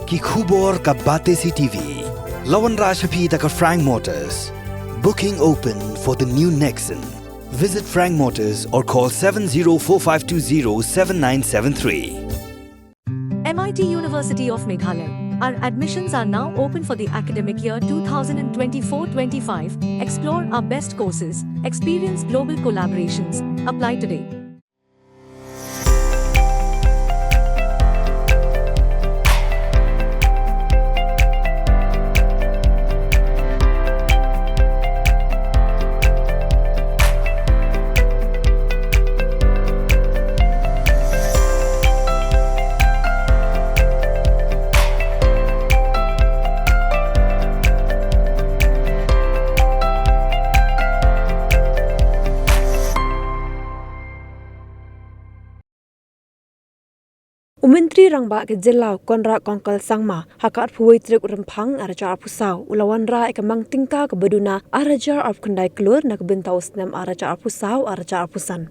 ki khubor ka bate si TV. Wanrah shapi taka Frank Motors. Booking open for the new Nexon. Visit Frank Motors or call 7045207973. MIT University of Meghalaya. Our admissions are now open for the academic year 2024-25. Explore our best courses, experience global collaborations. Apply today. Menteri Rangba ke Jelau Konrak Kongkal Sangma hakat puai truk rempang arajar pusau Wanrah ke Mang Tyngka ke Duna arajar kendai Klur nak bentau senam arajar pusau arajar pusan.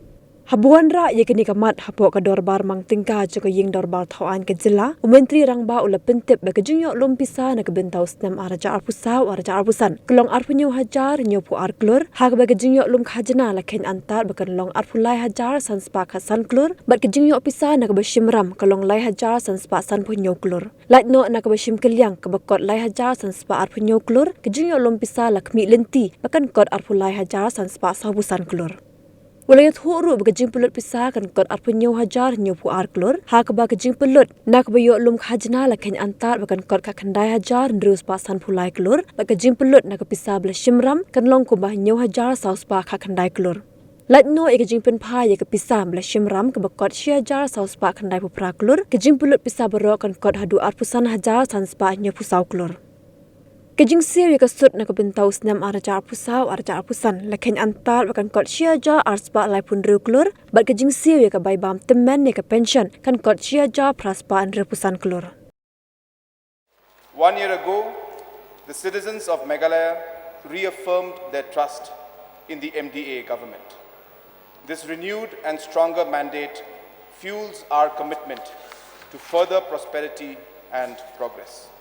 Wanrah ye kini kamat hapok ke dorbar Mang Tyngka juga ying dorbar tauan ke Jelau Menteri Rangba ula pentip bagi jungyok lom pisa nak bentau senam arajar pusau arajar pusan kelong arpunyu hajar nyopu ar Klur hak bagi jungyok lom khajana lakin antar bakan long arpulai hajar sanspa khasan Klur bat ke jungyok pisa nak bershimram kelong lai hajar sanspa san punyo Klur lait no nak bershim keliang ke bakot lai hajar sanspa arpunyo Klur ke jungyok lom pisa lakmi lenti bakan kot arpulai hajar sanspa sabusan Klur. Wilayah huru berkejing pelut pisah kan kot arpunyo hajar nyopu ar Klur hak ba kejing pelut nak bayok lum khajna lakin antar bakan kot kakandai hajar ndrus pasan pulai Klur ba kejing pelut nak pisah bela shimram kan long kubah nyo hajar saus pa kakandai Klur. Lait no kejing pen pa ye ke pisah bela shimram ke bakot shi hajar saus pa kandai pupra Klur kejing pelut pisah berok kan kot hadu arpusan hajar sanspa nyopu sau Klur. Kejing siu ye kasut nak bentau senam arajar pusau arajar pusan lakin antar bakan kot siaja arspa lai pun Klur bat kejing siu ye ka bai bam temen ye ka pension kan kot siaja praspa andre pusan Klur. 1 year ago, the citizens of Meghalaya reaffirmed their trust in the MDA government. This renewed and stronger mandate fuels our commitment to further prosperity and progress.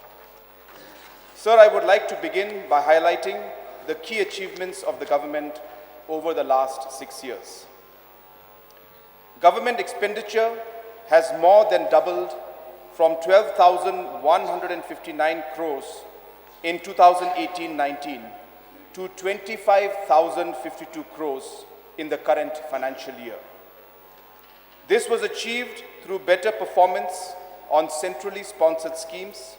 Sir, I would like to begin by highlighting the key achievements of the government over the last 6 years. Government expenditure has more than doubled from 12,159 crores in 2018-19 to 25,052 crores in the current financial year. This was achieved through better performance on centrally sponsored schemes,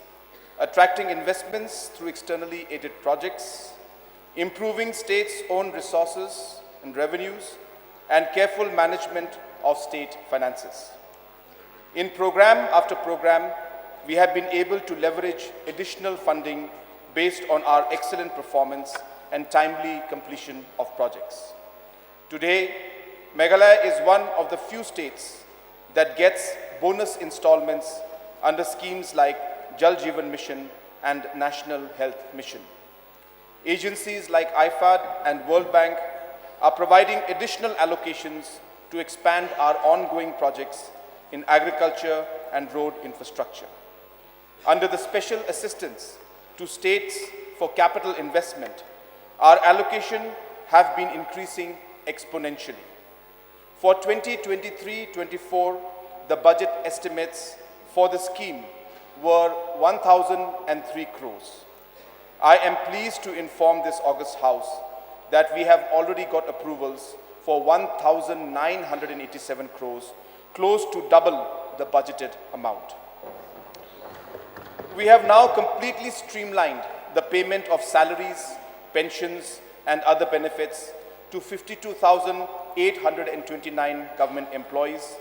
attracting investments through externally aided projects, improving states' own resources and revenues, and careful management of state finances. In program after program, we have been able to leverage additional funding based on our excellent performance and timely completion of projects. Today, Meghalaya is one of the few states that gets bonus installments under schemes like Jal Jeevan Mission and National Health Mission. Agencies like IFAD and World Bank are providing additional allocations to expand our ongoing projects in agriculture and road infrastructure. Under the special assistance to states for capital investment, our allocation have been increasing exponentially. For 2023-24, the budget estimates for the scheme were 1,003 crores. I am pleased to inform this August House that we have already got approvals for 1,987 crores, close to double the budgeted amount. We have now completely streamlined the payment of salaries, pensions, and other benefits to 52,829 government employees,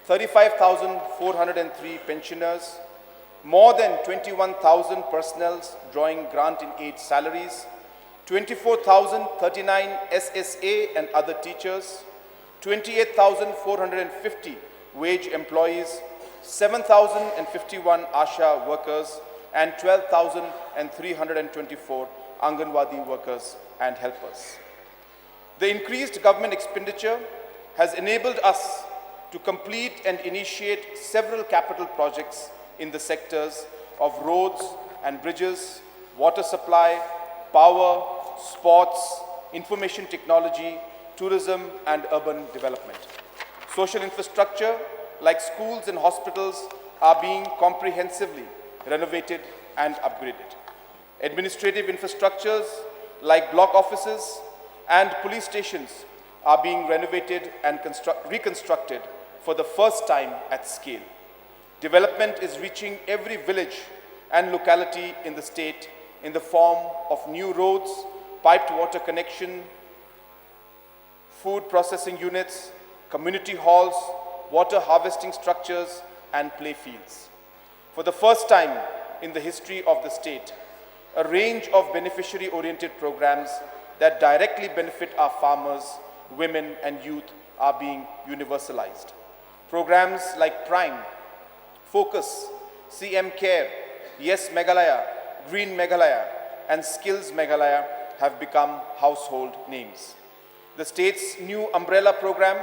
35,403 pensioners, more than 21,000 personnel drawing grant-in-aid salaries, 24,039 SSA and other teachers, 28,450 wage employees, 7,051 ASHA workers, and 12,324 Anganwadi workers and helpers. The increased government expenditure has enabled us to complete and initiate several capital projects in the sectors of roads and bridges, water supply, power, sports, information technology, tourism, and urban development. Social infrastructure like schools and hospitals are being comprehensively renovated and upgraded. Administrative infrastructures like block offices and police stations are being renovated and reconstructed for the first time at scale. Development is reaching every village and locality in the state in the form of new roads, piped water connection, food processing units, community halls, water harvesting structures, and play fields. For the first time in the history of the state, a range of beneficiary-oriented programs that directly benefit our farmers, women, and youth are being universalized. Programs like Prime, Focus, CM Care, Yes Meghalaya, Green Meghalaya, and Skills Meghalaya have become household names. The state's new umbrella program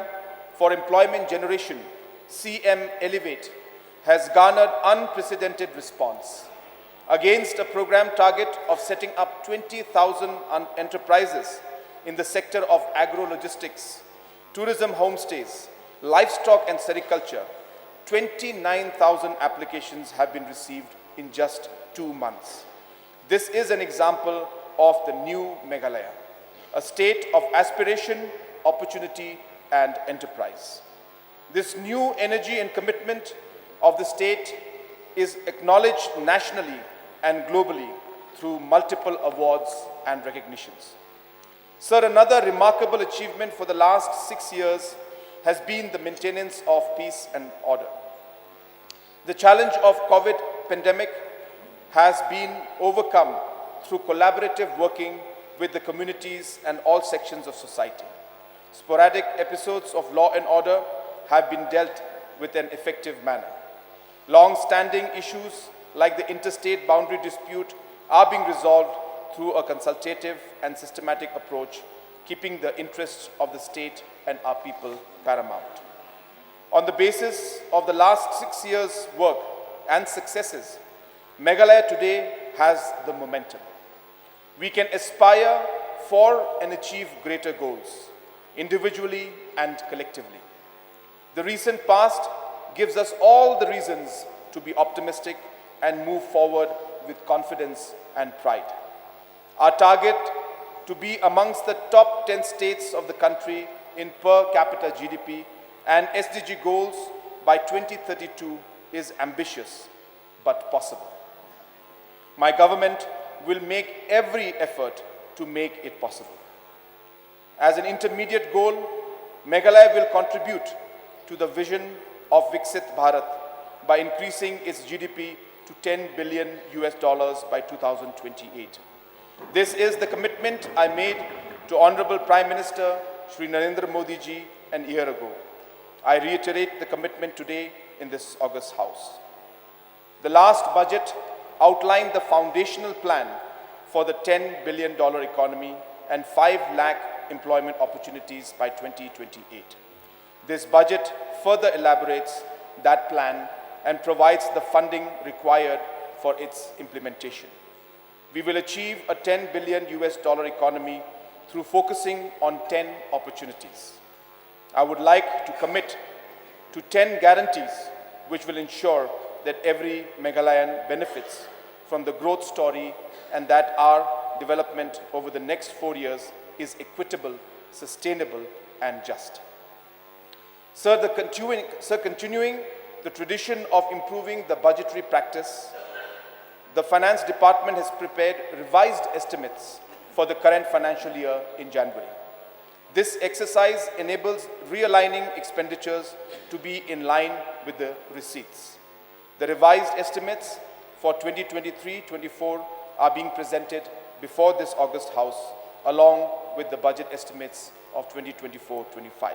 for employment generation, CM Elevate, has garnered unprecedented response. Against a program target of setting up 20,000 enterprises in the sector of agro-logistics, tourism homestays, livestock and sericulture, 29,000 applications have been received in just 2 months. This is an example of the new Meghalaya, a state of aspiration, opportunity, and enterprise. This new energy and commitment of the state is acknowledged nationally and globally through multiple awards and recognitions. Sir, another remarkable achievement for the last 6 years has been the maintenance of peace and order. The challenge of COVID pandemic has been overcome through collaborative working with the communities and all sections of society. Sporadic episodes of law and order have been dealt with an effective manner. Long-standing issues like the interstate boundary dispute are being resolved through a consultative and systematic approach, keeping the interests of the state and our people paramount. On the basis of the last 6 years' work and successes, Meghalaya today has the momentum. We can aspire for and achieve greater goals, individually and collectively. The recent past gives us all the reasons to be optimistic and move forward with confidence and pride. Our target to be amongst the top 10 states of the country in per capita GDP and SDG goals by 2032 is ambitious but possible. My government will make every effort to make it possible. As an intermediate goal, Meghalaya will contribute to the vision of Viksit Bharat by increasing its GDP to $10 billion by 2028. This is the commitment I made to Honorable Prime Minister Shri Narendra Modi ji an year ago. I reiterate the commitment today in this August House. The last budget outlined the foundational plan for the $10 billion economy and 5 lakh employment opportunities by 2028. This budget further elaborates that plan and provides the funding required for its implementation. We will achieve a $10 billion economy through focusing on 10 opportunities. I would like to commit to 10 guarantees which will ensure that every Meghalayan benefits from the growth story and that our development over the next 4 years is equitable, sustainable, and just. Sir, continuing the tradition of improving the budgetary practice, the Finance Department has prepared revised estimates for the current financial year in January. This exercise enables realigning expenditures to be in line with the receipts. The revised estimates for 2023-24 are being presented before this August House, along with the budget estimates of 2024-25.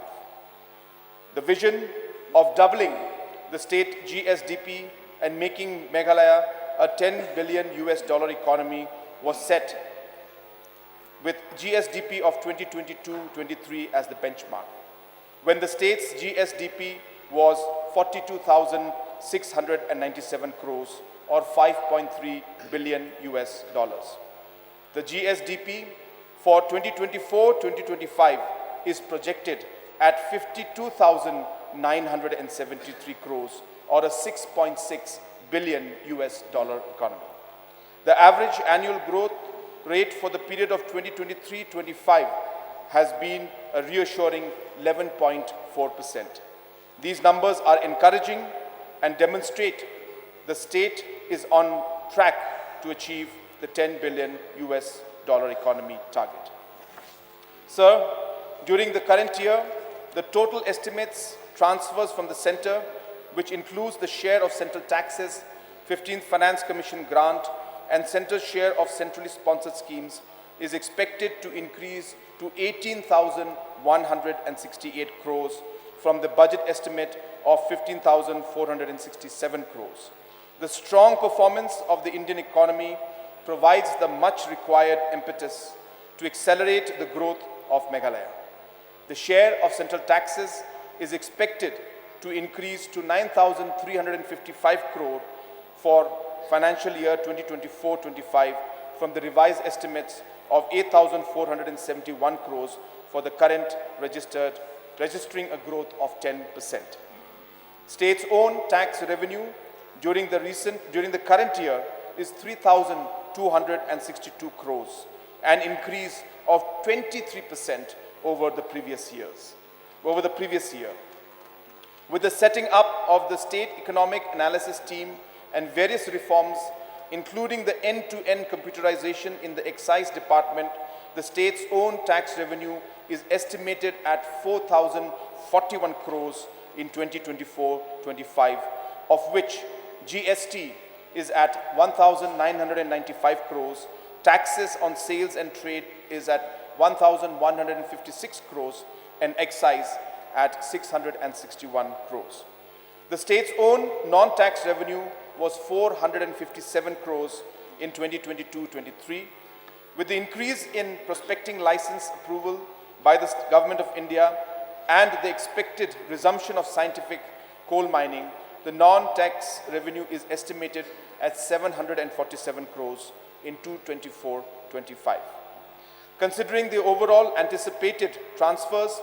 The vision of doubling the state GSDP and making Meghalaya a $10 billion economy was set with GSDP of 2022-23 as the benchmark. When the state's GSDP was 42,697 crores or 5.3 billion US dollars. The GSDP for 2024-2025 is projected at 52,973 crores or a 6.6 billion US dollar economy. The average annual growth rate for the period of 2023-25 has been a reassuring 11.4%. These numbers are encouraging and demonstrate the state is on track to achieve the 10 billion US dollar economy target. Sir, during the current year, the total estimates transfers from the center, which includes the share of central taxes, 15th Finance Commission grant, and centre's share of centrally sponsored schemes, is expected to increase to 18,168 crores from the budget estimate of 15,467 crores. The strong performance of the Indian economy provides the much required impetus to accelerate the growth of Meghalaya. The share of central taxes is expected to increase to 9,355 crore for financial year 2024-25 from the revised estimates of 8,471 crores for the current registering a growth of 10%. State's own tax revenue during the current year is 3,262 crores, an increase of 23% over the previous year. With the setting up of the State Economic Analysis Team and various reforms, including the end-to-end computerization in the Excise Department, the state's own tax revenue is estimated at 4,041 crores in 2024-25, of which GST is at 1,995 crores, taxes on sales and trade is at 1,156 crores, and excise at 661 crores. The state's own non-tax revenue was 457 crores in 2022-23. With the increase in prospecting license approval by the Government of India and the expected resumption of scientific coal mining, the non-tax revenue is estimated at 747 crores in 2024-25. Considering the overall anticipated transfers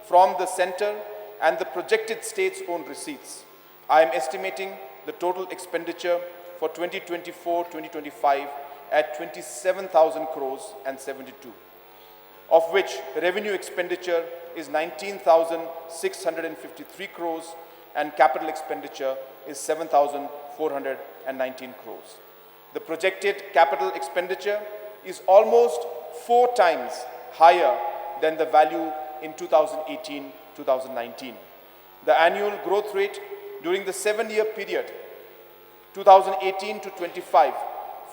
from the center and the projected state's own receipts, I am estimating the total expenditure for 2024-2025 at 27,000 crores and 72, of which revenue expenditure is 19,653 crores and capital expenditure is 7,419 crores. The projected capital expenditure is almost 4 times higher than the value in 2018-2019. The annual growth rate during the 7-year period, 2018 to 25,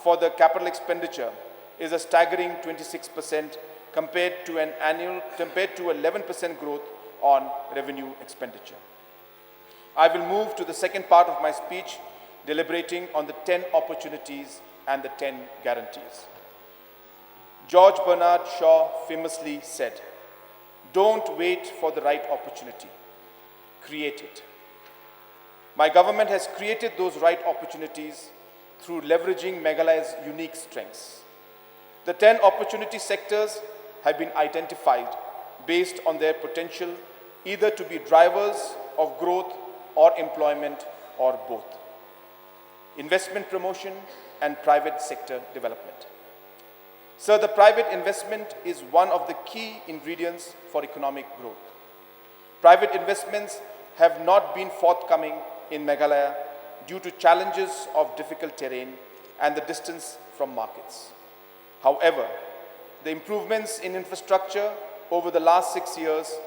for the capital expenditure is a staggering 26% compared to 11% growth on revenue expenditure. I will move to the second part of my speech, deliberating on the 10 opportunities and the 10 guarantees. George Bernard Shaw famously said, "Don't wait for the right opportunity, create it." My government has created those right opportunities through leveraging Meghalaya's unique strengths. The 10 opportunity sectors have been identified based on their potential either to be drivers of growth or employment or both. Investment promotion and private sector development. Sir, the private investment is one of the key ingredients for economic growth. Private investments have not been forthcoming in Meghalaya due to challenges of difficult terrain and the distance from markets. However, the improvements in infrastructure over the last 6 years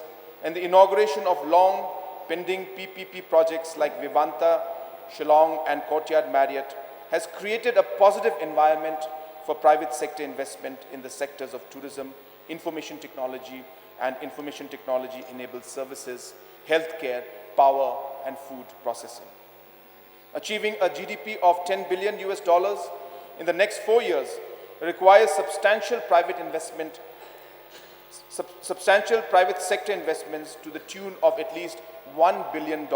and the inauguration of long pending PPP projects like Vivanta, Shillong and Courtyard Marriott has created a positive environment for private sector investment in the sectors of tourism, information technology and information technology enabled services, healthcare, power and food processing. Achieving a GDP of 10 billion US dollars in the next 4 years requires substantial private sector investments to the tune of at least $1 billion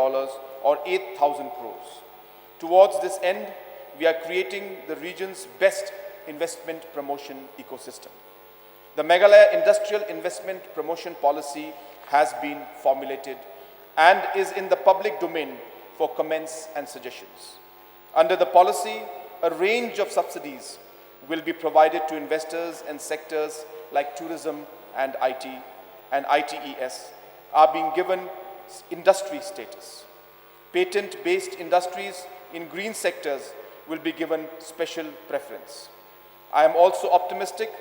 or 8,000 crores. Towards this end, we are creating the region's best investment promotion ecosystem. The Meghalaya Industrial Investment Promotion Policy has been formulated and is in the public domain for comments and suggestions. Under the policy, a range of subsidies will be provided to investors in sectors like tourism and IT and ITES are being given industry status. Patent-based industries in green sectors will be given special preference. I am also optimistic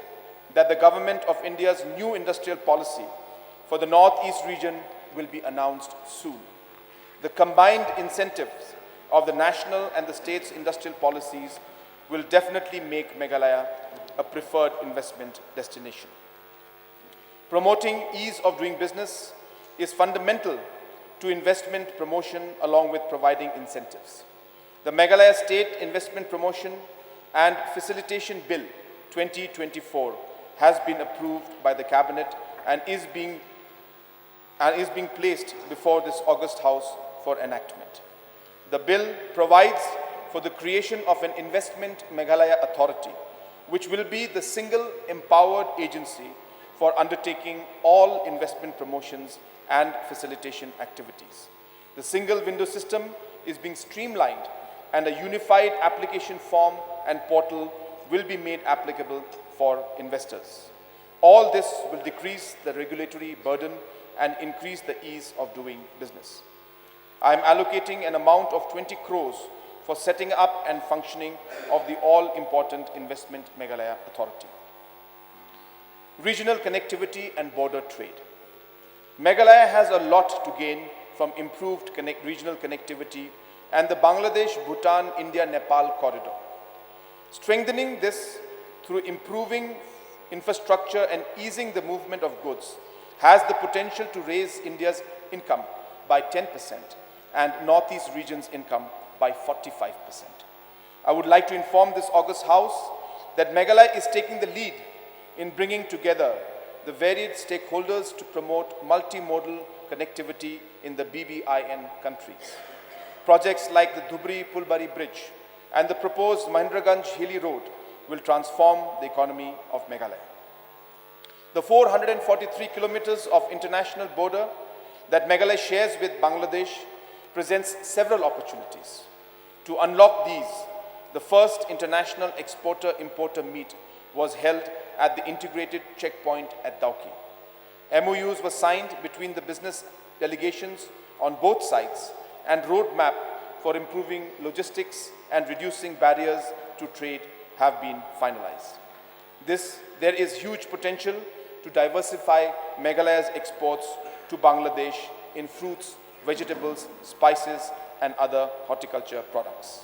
that the Government of India's new industrial policy for the Northeast region will be announced soon. The combined incentives of the national and the state's industrial policies will definitely make Meghalaya a preferred investment destination. Promoting ease of doing business is fundamental to investment promotion along with providing incentives. The Meghalaya State Investment Promotion and Facilitation Bill 2024 has been approved by the Cabinet and is being placed before this August House for enactment. The bill provides for the creation of an Investment Meghalaya Authority, which will be the single empowered agency for undertaking all investment promotions and facilitation activities. The single window system is being streamlined and a unified application form and portal will be made applicable for investors. All this will decrease the regulatory burden and increase the ease of doing business. I am allocating an amount of 20 crores for setting up and functioning of the all-important Investment Meghalaya Authority. Regional connectivity and border trade. Meghalaya has a lot to gain from improved regional connectivity and the Bangladesh-Bhutan-India-Nepal corridor. Strengthening this through improving infrastructure and easing the movement of goods has the potential to raise India's income by 10% and Northeast region's income by 45%. I would like to inform this August House that Meghalaya is taking the lead in bringing together the varied stakeholders to promote multimodal connectivity in the BBIN countries. Projects like the Dhubri-Pulbari Bridge and the proposed Mahendraganj-Hili Road will transform the economy of Meghalaya. The 443 kilometers of international border that Meghalaya shares with Bangladesh presents several opportunities. To unlock these, the first international exporter-importer meet was held at the integrated checkpoint at Dauki. MOUs were signed between the business delegations on both sides and roadmap for improving logistics and reducing barriers to trade have been finalized. There is huge potential to diversify Meghalaya's exports to Bangladesh in fruits, vegetables, spices, and other horticulture products.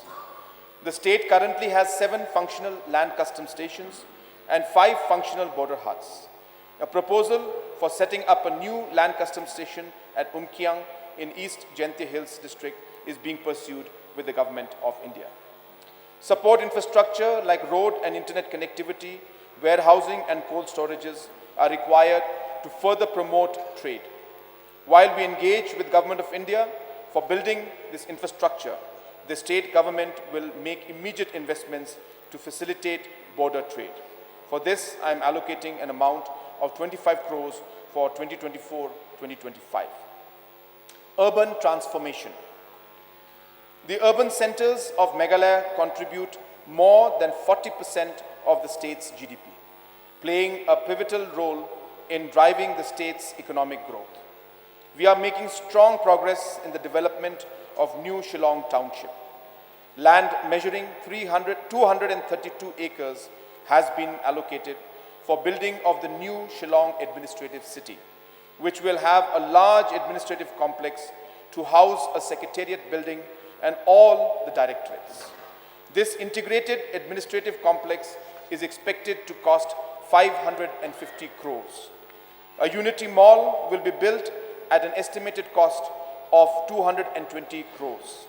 The state currently has 7 functional land custom stations and 5 functional border huts. A proposal for setting up a new land custom station at Umkiang in East Jaintia Hills district is being pursued with the Government of India. Support infrastructure like road and internet connectivity, warehousing and cold storages are required to further promote trade. While we engage with Government of India for building this infrastructure, the state government will make immediate investments to facilitate border trade. For this, I am allocating an amount of 25 crores for 2024-2025. Urban transformation. The urban centers of Meghalaya contribute more than 40% of the state's GDP, playing a pivotal role in driving the state's economic growth. We are making strong progress in the development of New Shillong Township. Land measuring 232 acres has been allocated for building of the new Shillong Administrative City, which will have a large administrative complex to house a secretariat building and all the directorates. This integrated administrative complex is expected to cost 550 crores. A Unity Mall will be built at an estimated cost of 220 crores.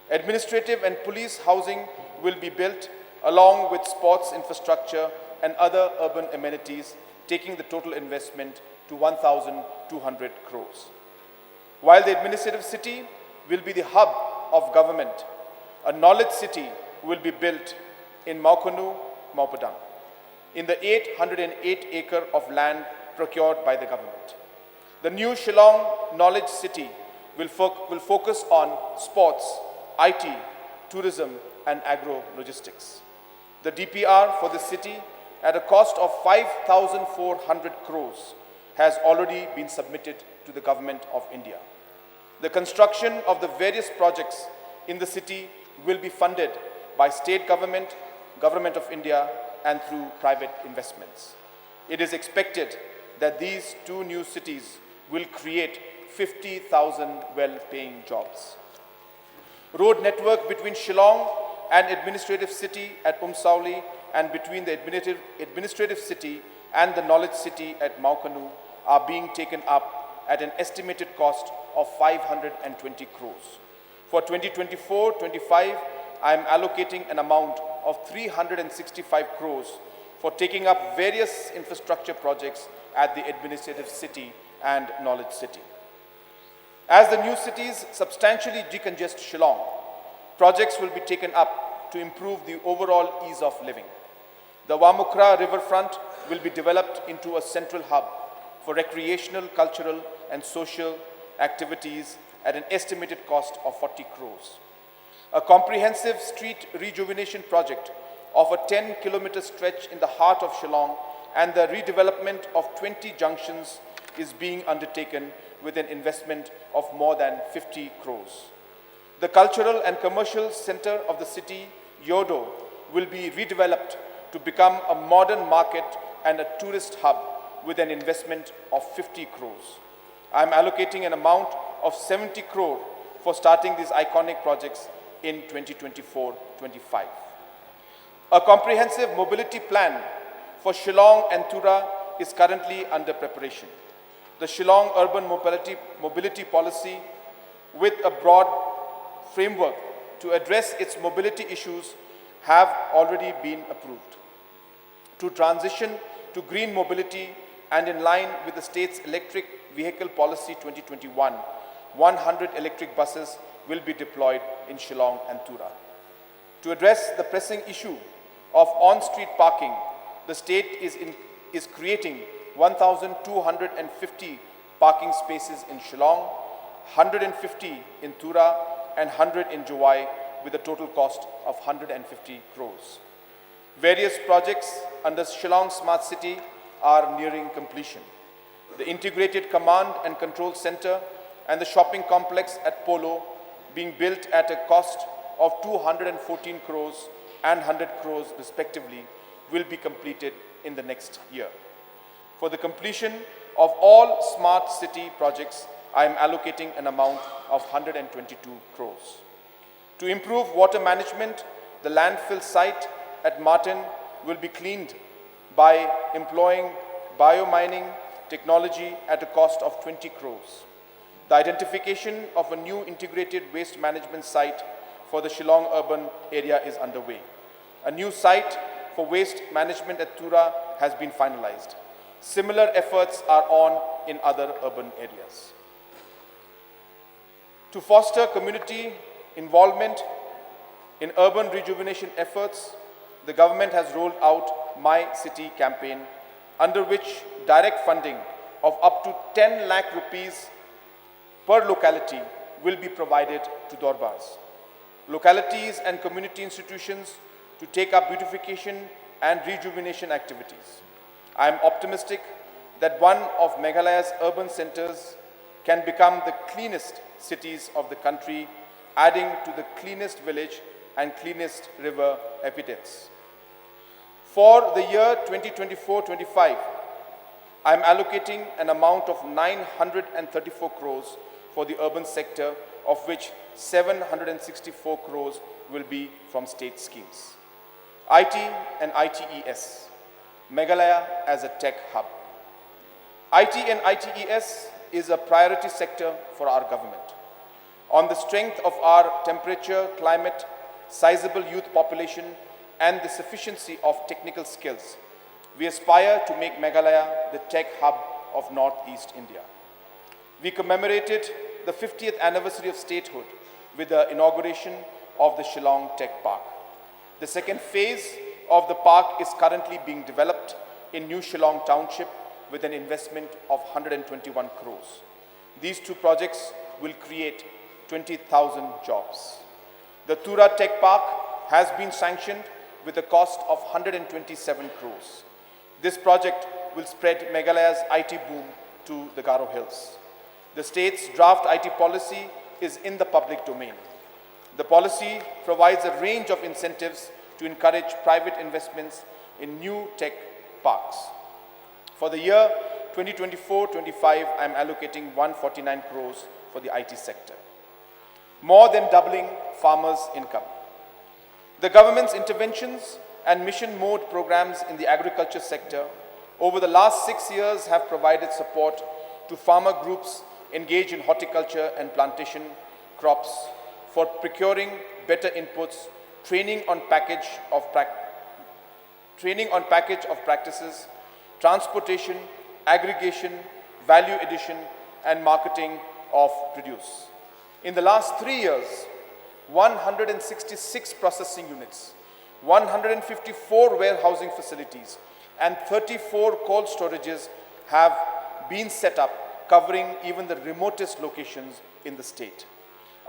Administrative and police housing will be built along with sports infrastructure and other urban amenities, taking the total investment to 1,200 crores. While the administrative city will be the hub of government, a knowledge city will be built in Maukonu, Maupadang, in the 808 acre of land procured by the government. The new Shillong Knowledge City will focus on sports, IT, tourism, and agro-logistics. The DPR for the city, at a cost of 5,400 crores, has already been submitted to the Government of India. The construction of the various projects in the city will be funded by state government, Government of India, and through private investments. It is expected that these two new cities will create 50,000 well-paying jobs. Road network between Shillong and administrative city at Umsauli and between the administrative city and the knowledge city at Maukanu are being taken up at an estimated cost of 520 crores. For 2024-25, I am allocating an amount of 365 crores for taking up various infrastructure projects at the administrative city and knowledge city. As the new cities substantially decongest Shillong, projects will be taken up to improve the overall ease of living. The Wamukra riverfront will be developed into a central hub for recreational, cultural, and social activities at an estimated cost of 40 crores. A comprehensive street rejuvenation project of a 10-kilometer stretch in the heart of Shillong and the redevelopment of 20 junctions is being undertaken with an investment of more than 50 crores. The cultural and commercial center of the city, Yodo, will be redeveloped to become a modern market and a tourist hub with an investment of 50 crores. I am allocating an amount of 70 crore for starting these iconic projects in 2024-25. A comprehensive mobility plan for Shillong and Tura is currently under preparation. The Shillong Urban Mobility Policy, with a broad framework to address its mobility issues, have already been approved. To transition to green mobility and in line with the state's electric vehicle policy 2021, 100 electric buses will be deployed in Shillong and Tura. To address the pressing issue of on-street parking, the state is creating 1,250 parking spaces in Shillong, 150 in Tura, and 100 in Juwai, with a total cost of 150 crores. Various projects under Shillong Smart City are nearing completion. The Integrated Command and Control Center and the shopping complex at Polo, being built at a cost of 214 crores and 100 crores respectively, will be completed in the next year. For the completion of all smart city projects, I am allocating an amount of 122 crores. To improve water management, the landfill site at Martin will be cleaned by employing biomining technology at a cost of 20 crores. The identification of a new integrated waste management site for the Shillong urban area is underway. A new site for waste management at Tura has been finalized. Similar efforts are on in other urban areas. To foster community involvement in urban rejuvenation efforts, the government has rolled out My City campaign, under which direct funding of up to 10 lakh rupees per locality will be provided to Dorbars, localities and community institutions to take up beautification and rejuvenation activities. I am optimistic that one of Meghalaya's urban centers can become the cleanest cities of the country, adding to the cleanest village and cleanest river epithets. For the year 2024-25, I am allocating an amount of 934 crores for the urban sector, of which 764 crores will be from state schemes. IT and ITES, Meghalaya as a tech hub. IT and ITES is a priority sector for our government. On the strength of our temperature, climate, sizable youth population, and the sufficiency of technical skills, we aspire to make Meghalaya the tech hub of Northeast India. We commemorated the 50th anniversary of statehood with the inauguration of the Shillong Tech Park. The second phase of the park is currently being developed in New Shillong Township with an investment of 121 crores. These two projects will create 20,000 jobs. The Tura Tech Park has been sanctioned with a cost of 127 crores. This project will spread Meghalaya's IT boom to the Garo Hills. The state's draft IT policy is in the public domain. The policy provides a range of incentives to encourage private investments in new tech parks. For the year 2024-25, I am allocating 149 crores for the IT sector, more than doubling farmers' income. The government's interventions and mission mode programs in the agriculture sector over the last 6 years have provided support to farmer groups engaged in horticulture and plantation crops for procuring better inputs, training on package of practices, transportation, aggregation, value addition, and marketing of produce. In the last 3 years, 166 processing units, 154 warehousing facilities, and 34 cold storages have been set up, covering even the remotest locations in the state.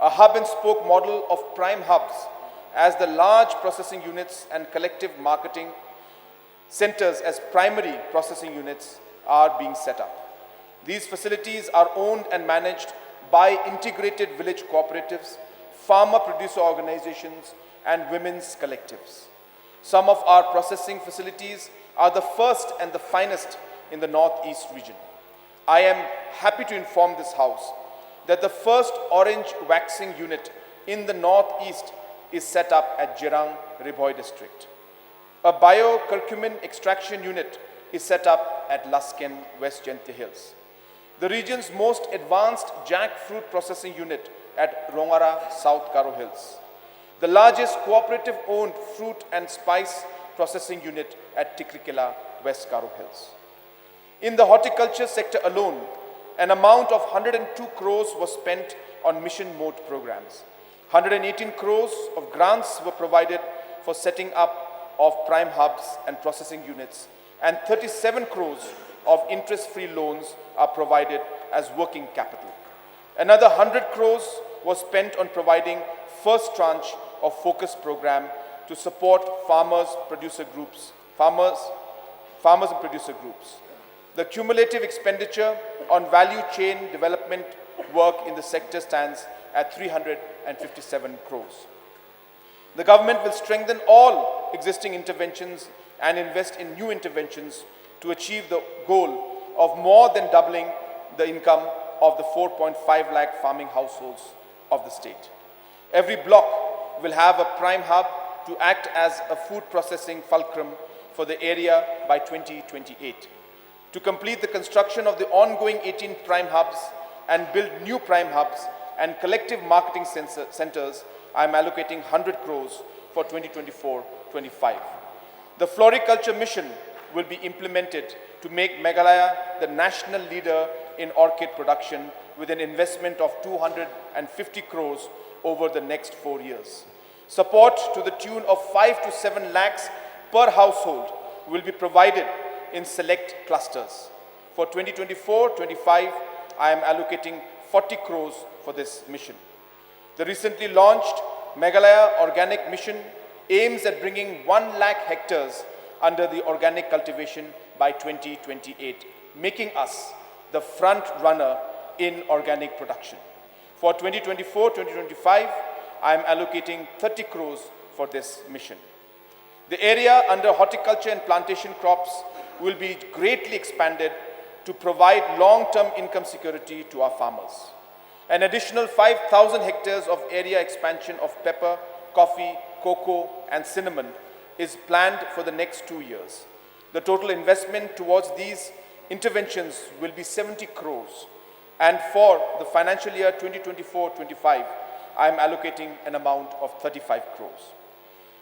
A hub and spoke model of prime hubs as the large processing units and collective marketing centers as primary processing units are being set up. These facilities are owned and managed by integrated village cooperatives, farmer producer organizations, and women's collectives. Some of our processing facilities are the first and the finest in the Northeast region. I am happy to inform this House that the first orange waxing unit in the Northeast is set up at Jirang, Ribhoi district. A bio-curcumin extraction unit is set up at Lasken, West Jente Hills. The region's most advanced jackfruit processing unit at Wanrah, South Garo Hills. The largest cooperative-owned fruit and spice processing unit at Tikrikela, West Garo Hills. In the horticulture sector alone, an amount of 102 crores was spent on mission mode programs. 118 crores of grants were provided for setting up of prime hubs and processing units, and 37 crores of interest-free loans are provided as working capital. Another 100 crores was spent on providing first tranche of focus program to support farmers and producer groups. The cumulative expenditure on value chain development work in the sector stands at 357 crores. The government will strengthen all existing interventions and invest in new interventions to achieve the goal of more than doubling the income of the 4.5 lakh farming households of the state. Every block will have a prime hub to act as a food processing fulcrum for the area by 2028. To complete the construction of the ongoing 18 prime hubs and build new prime hubs and collective marketing centers, I am allocating 100 crores for 2024-25. The floriculture mission will be implemented to make Meghalaya the national leader in orchid production with an investment of 250 crores over the next 4 years. Support to the tune of 5 to 7 lakhs per household will be provided in select clusters. For 2024-25, I am allocating 40 crores for this mission. The recently launched Meghalaya Organic Mission aims at bringing 1 lakh hectares under the organic cultivation by 2028, making us the front runner in organic production. For 2024-2025, I am allocating 30 crores for this mission. The area under horticulture and plantation crops will be greatly expanded to provide long-term income security to our farmers. An additional 5,000 hectares of area expansion of pepper, coffee, cocoa, and cinnamon is planned for the next 2 years. The total investment towards these interventions will be 70 crores. And for the financial year 2024-25, I am allocating an amount of 35 crores.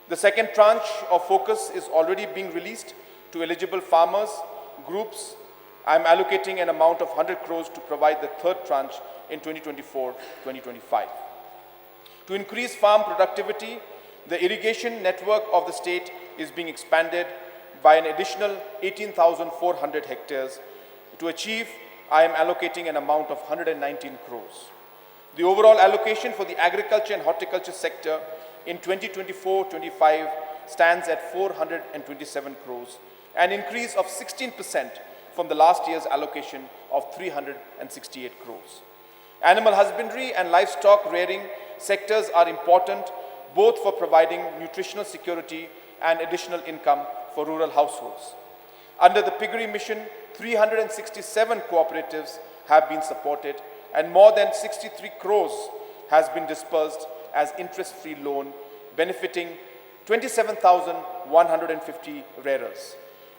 The second tranche of focus is already being released to eligible farmers, groups. I am allocating an amount of 100 crores to provide the third tranche in 2024-2025. To increase farm productivity, the irrigation network of the state is being expanded by an additional 18,400 hectares. To achieve, I am allocating an amount of 119 crores. The overall allocation for the agriculture and horticulture sector in 2024-25 stands at 427 crores, an increase of 16% from the last year's allocation of 368 crores. Animal husbandry and livestock rearing sectors are important both for providing nutritional security and additional income for rural households. Under the piggery mission, 367 cooperatives have been supported and more than 63 crores has been disbursed as interest-free loan, benefiting 27,150 rearers.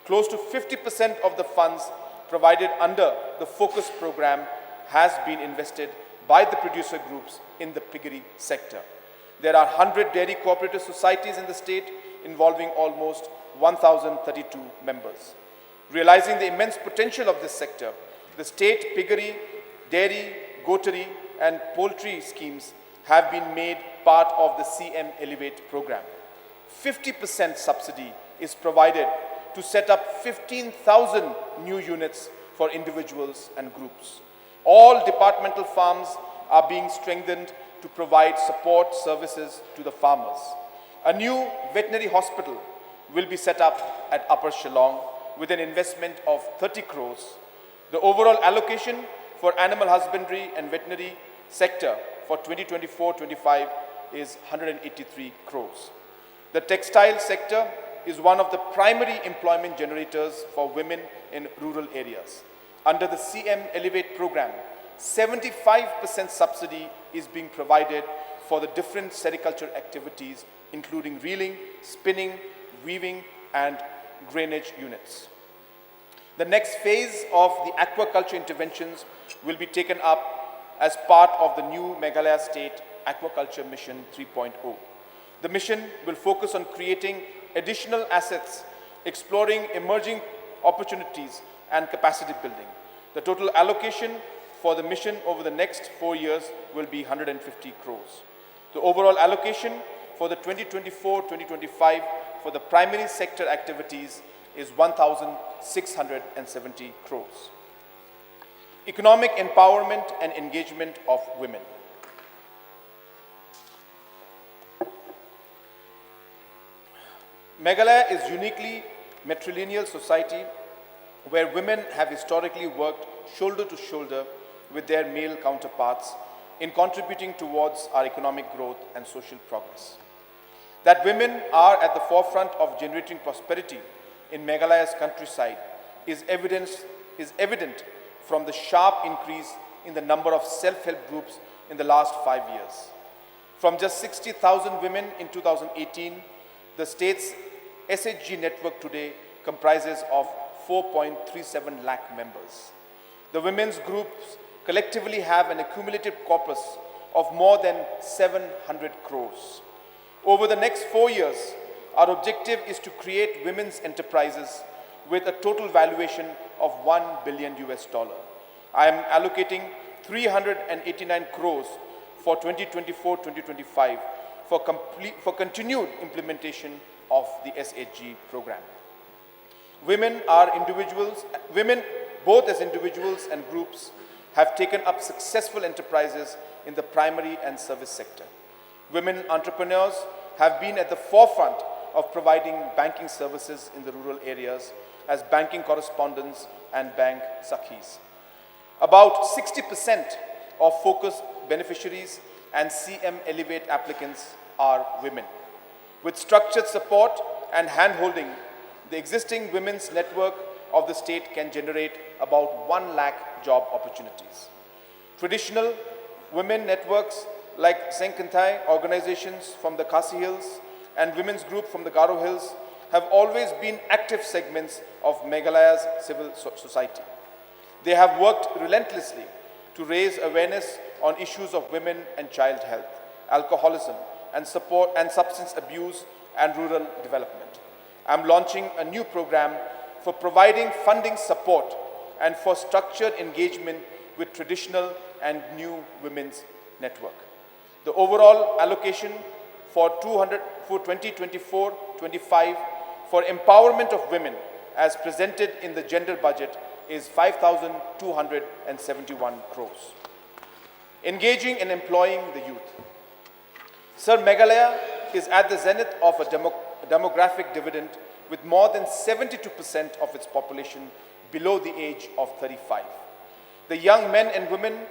Close to 50% of the funds provided under the Focus program has been invested by the producer groups in the piggery sector. There are 100 dairy cooperative societies in the state involving almost 1,032 members. Realizing the immense potential of this sector, the state piggery, dairy, goatery and poultry schemes have been made part of the CM Elevate program. 50% subsidy is provided to set up 15,000 new units for individuals and groups. All departmental farms are being strengthened to provide support services to the farmers. A new veterinary hospital will be set up at Upper Shillong with an investment of 30 crores. The overall allocation for animal husbandry and veterinary sector for 2024-25 is 183 crores. The textile sector is one of the primary employment generators for women in rural areas. Under the CM Elevate program, 75% subsidy is being provided for the different sericulture activities, including reeling, spinning, weaving, and grainage units. The next phase of the aquaculture interventions will be taken up as part of the new Meghalaya State Aquaculture Mission 3.0. The mission will focus on creating additional assets, exploring emerging opportunities, and capacity building. The total allocation for the mission over the next 4 years will be 150 crores. The overall allocation for the 2024-2025 for the primary sector activities is 1,670 crores. Economic empowerment and engagement of women. Meghalaya is uniquely matrilineal society where women have historically worked shoulder to shoulder with their male counterparts in contributing towards our economic growth and social progress. That women are at the forefront of generating prosperity in Meghalaya's countryside is evident from the sharp increase in the number of self-help groups in the last 5 years. From just 60,000 women in 2018, the state's SHG network today comprises of 4.37 lakh members. The women's groups collectively have an accumulated corpus of more than 700 crores. Over the next 4 years, our objective is to create women's enterprises with a total valuation of $1 billion. I am allocating 389 crores for 2024-2025 for continued implementation of the SHG program. Women, both as individuals and groups, have taken up successful enterprises in the primary and service sector. Women entrepreneurs have been at the forefront of providing banking services in the rural areas as banking correspondents and bank sakhis. About 60% of Focus beneficiaries and CM Elevate applicants are women. With structured support and hand-holding, the existing women's network of the state can generate about 1 lakh job opportunities. Traditional women networks like Tyngka organizations from the Khasi Hills and women's group from the Garo Hills have always been active segments of Meghalaya's civil society. They have worked relentlessly to raise awareness on issues of women and child health, alcoholism, and support and substance abuse and rural development. I'm launching a new program for providing funding support and for structured engagement with traditional and new women's network. The overall allocation for 2024-25 for empowerment of women as presented in the gender budget is 5,271 crores. Engaging and employing the youth. Sir, Meghalaya is at the zenith of a demographic dividend with more than 72% of its population below the age of 35. The young men and women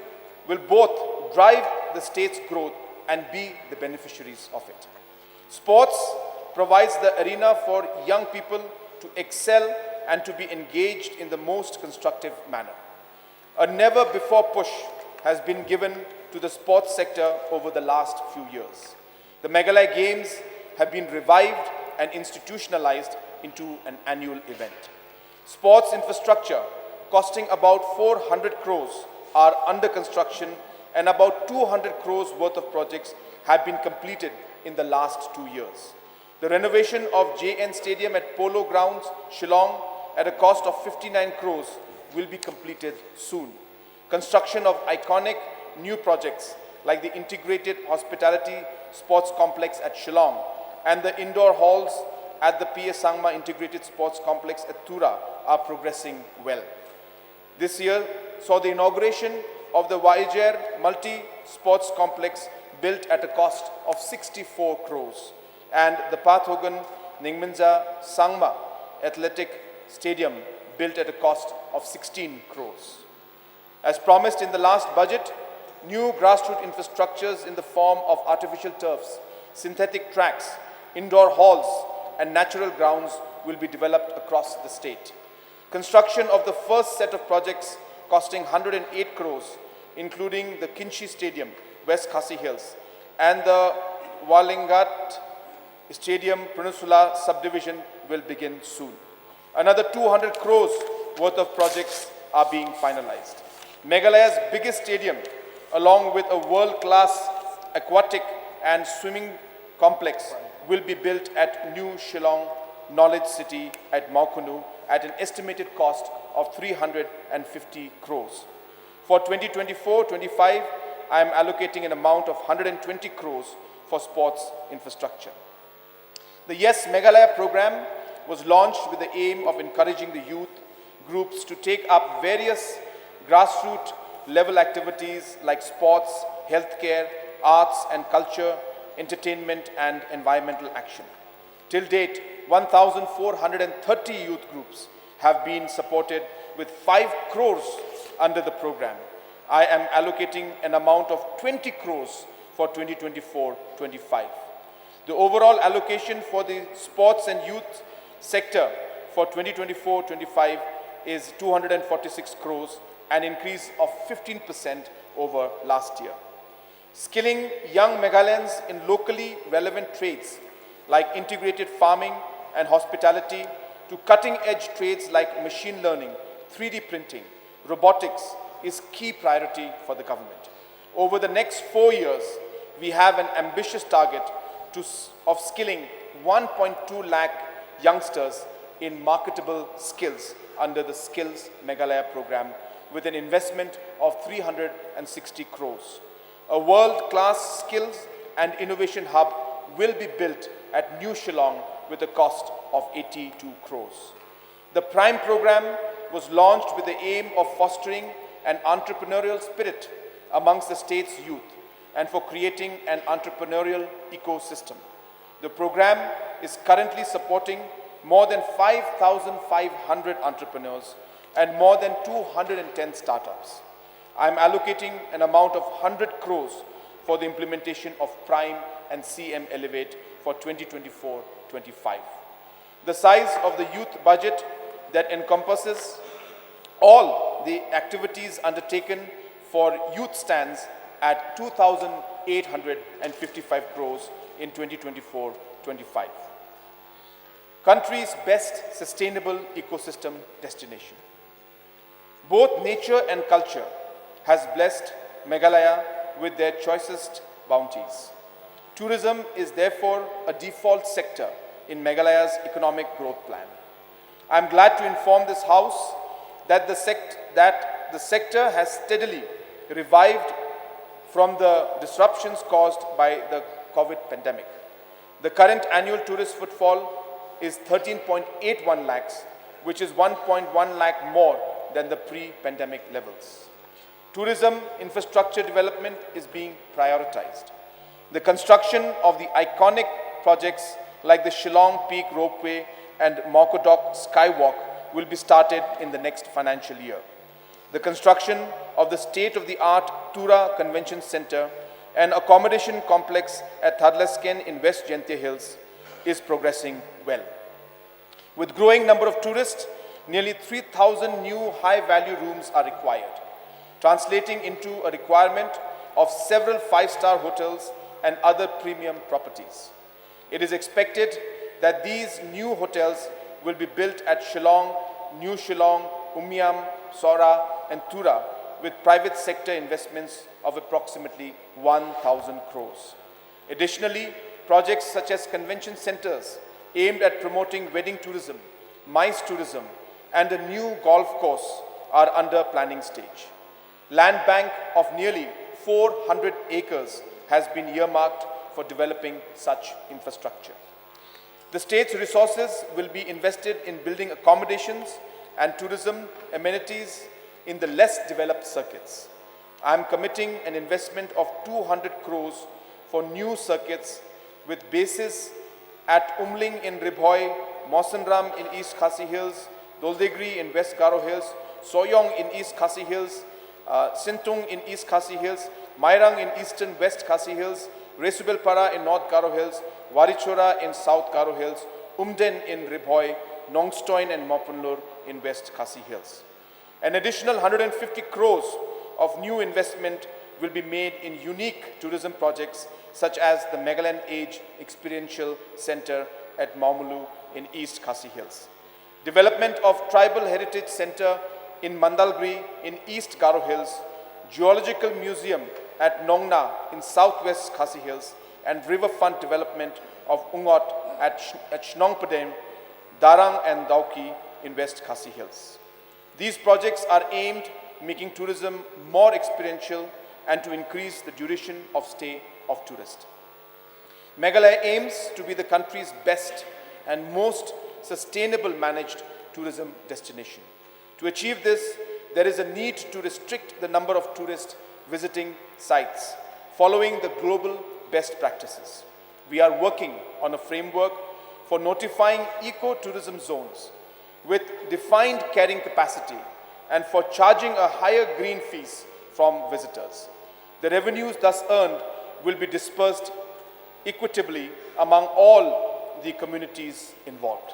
will both drive the state's growth and be the beneficiaries of it. Sports provides the arena for young people to excel and to be engaged in the most constructive manner. A never-before push has been given to the sports sector over the last few years. The Meghalaya Games have been revived and institutionalized into an annual event. Sports infrastructure costing about 400 crores are under construction, and about 200 crores worth of projects have been completed in the last 2 years. The renovation of JN Stadium at Polo Grounds, Shillong, at a cost of 59 crores will be completed soon. Construction of iconic new projects like the Integrated Hospitality Sports Complex at Shillong and the indoor halls at the PS Sangma Integrated Sports Complex at Tura are progressing well. This year saw the inauguration of the Vaijer Multi-Sports Complex built at a cost of 64 crores and the Pathogan Ningminza Sangma Athletic Stadium built at a cost of 16 crores. As promised in the last budget, new grassroots infrastructures in the form of artificial turfs, synthetic tracks, indoor halls, and natural grounds will be developed across the state. Construction of the first set of projects costing 108 crores, including the Kinchi Stadium, West Khasi Hills, and the Walingat Stadium Peninsula subdivision will begin soon. Another 200 crores worth of projects are being finalized. Meghalaya's biggest stadium, along with a world-class aquatic and swimming complex, will be built at New Shillong Knowledge City at Maukunu at an estimated cost of 350 crores. For 2024-25, I am allocating an amount of 120 crores for sports infrastructure. The Yes Meghalaya program was launched with the aim of encouraging the youth groups to take up various grassroots level activities like sports, healthcare, arts and culture, entertainment and environmental action. Till date, 1,430 youth groups have been supported with 5 crores under the program. I am allocating an amount of 20 crores for 2024-25. The overall allocation for the sports and youth sector for 2024-25 is 246 crores, an increase of 15% over last year. Skilling young Meghalayans in locally relevant trades like integrated farming and hospitality to cutting-edge trades like machine learning, 3D printing, robotics is key priority for the government. Over the next 4 years, we have an ambitious target of skilling 1.2 lakh youngsters in marketable skills under the Skills Meghalaya program with an investment of 360 crores. A world-class skills and innovation hub will be built at New Shillong with a cost of 82 crores. The Prime program was launched with the aim of fostering an entrepreneurial spirit amongst the state's youth and for creating an entrepreneurial ecosystem. The program is currently supporting more than 5,500 entrepreneurs and more than 210 startups. I am allocating an amount of 100 crores for the implementation of Prime and CM Elevate for 2024-25. The size of the youth budget that encompasses all the activities undertaken for youth stands at 2,855 crores in 2024-25. Country's best sustainable ecosystem destination. Both nature and culture has blessed Meghalaya with their choicest bounties. Tourism is therefore a default sector in Meghalaya's economic growth plan. I am glad to inform this House that the sector has steadily revived from the disruptions caused by the COVID pandemic. The current annual tourist footfall is 13.81 lakhs, which is 1.1 lakh more than the pre-pandemic levels. Tourism infrastructure development is being prioritized. The construction of the iconic projects like the Shillong Peak Ropeway and Mokkodok Skywalk will be started in the next financial year. The construction of the state-of-the-art Tura Convention Center and accommodation complex at Thadlasken in West Jayantya Hills is progressing well. With growing number of tourists, nearly 3,000 new high-value rooms are required, translating into a requirement of several five-star hotels and other premium properties. It is expected that these new hotels will be built at Shillong, New Shillong, Umiam, Sora, and Tura with private sector investments of approximately 1,000 crores. Additionally, projects such as convention centers aimed at promoting wedding tourism, MICE tourism, and a new golf course are under planning stage. Land bank of nearly 400 acres has been earmarked for developing such infrastructure. The state's resources will be invested in building accommodations and tourism amenities in the less developed circuits. I am committing an investment of 200 crores for new circuits with bases at Umling in Ribhoi, Mawsynram in East Khasi Hills, Doldegri in West Garo Hills, Soyong in East Khasi Hills, Sintung in East Khasi Hills, Mairang in Eastern West Khasi Hills, Resubelpara in North Garo Hills, Warichora in South Garo Hills, Umden in Ribhoi, Nongstoin and Mopunlur in West Khasi Hills. An additional 150 crores of new investment will be made in unique tourism projects such as the Megaland Age Experiential Center at Maumulu in East Khasi Hills. Development of Tribal Heritage Center in Mandalgri in East Garo Hills, Geological Museum at Nongna in Southwest Khasi Hills, and riverfront development of Ungot at Shnongpadem, Darang and Dauki in West Khasi Hills. These projects are aimed making tourism more experiential and to increase the duration of stay of tourists. Meghalaya aims to be the country's best and most sustainable managed tourism destination. To achieve this, there is a need to restrict the number of tourists visiting sites, following the global best practices. We are working on a framework for notifying eco-tourism zones with defined carrying capacity and for charging a higher green fees from visitors. The revenues thus earned will be dispersed equitably among all the communities involved.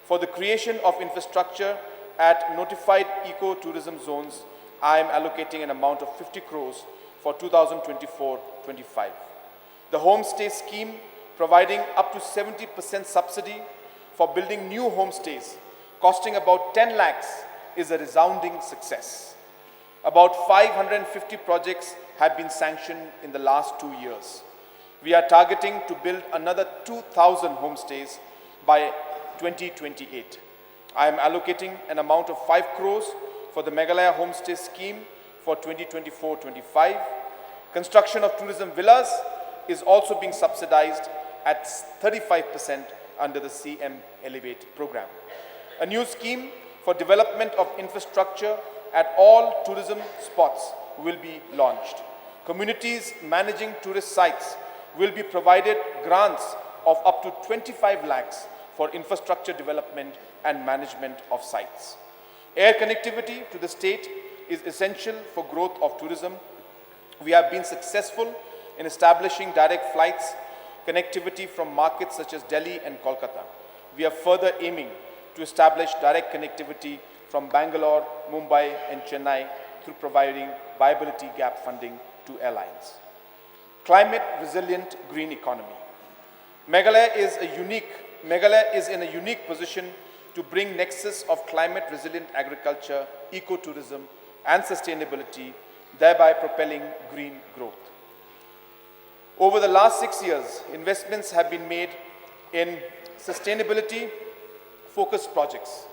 For the creation of infrastructure at notified eco-tourism zones, I am allocating an amount of 50 crores for 2024-25. The homestay scheme, providing up to 70% subsidy for building new homestays, costing about 10 lakhs, is a resounding success. About 550 projects have been sanctioned in the last 2 years. We are targeting to build another 2,000 homestays by 2028. I am allocating an amount of 5 crores for the Meghalaya Homestay Scheme for 2024-25. Construction of tourism villas is also being subsidized at 35% under the CM Elevate program. A new scheme for development of infrastructure at all tourism spots will be launched. Communities managing tourist sites will be provided grants of up to 25 lakhs for infrastructure development and management of sites. Air connectivity to the state is essential for growth of tourism. We have been successful in establishing direct flights connectivity from markets such as Delhi and Kolkata. We are further aiming to establish direct connectivity from Bangalore, Mumbai, and Chennai through providing viability gap funding to airlines. Climate resilient green economy. Meghalaya is in a unique position to bring nexus of climate resilient agriculture, ecotourism, and sustainability, thereby propelling green growth. Over the last 6 years, investments have been made in sustainability-focused projects.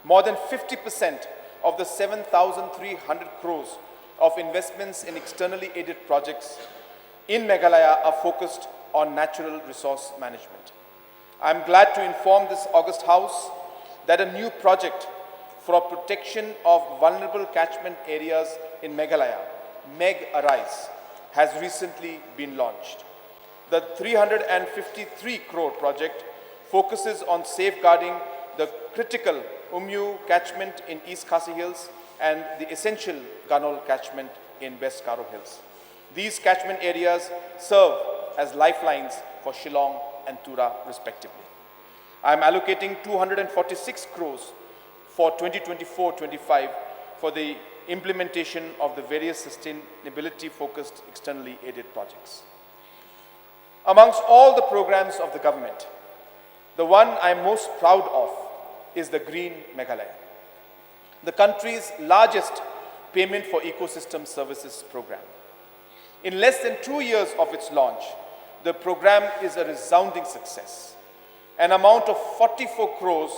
More than 50% of the 7,300 crores of investments in externally aided projects in Meghalaya are focused on natural resource management. I am glad to inform this August House that a new project for protection of vulnerable catchment areas in Meghalaya, Meg Arise, has recently been launched. The 353 crore project focuses on safeguarding the critical Umyu catchment in East Khasi Hills and the essential Ganol catchment in West Karo Hills. These catchment areas serve as lifelines for Shillong and Tura respectively. I am allocating 246 crores for 2024-25 for the implementation of the various sustainability-focused externally aided projects. Amongst all the programs of the government, the one I am most proud of is the Green Meghalaya, the country's largest payment for ecosystem services program. In less than 2 years of its launch, the program is a resounding success. An amount of 44 crores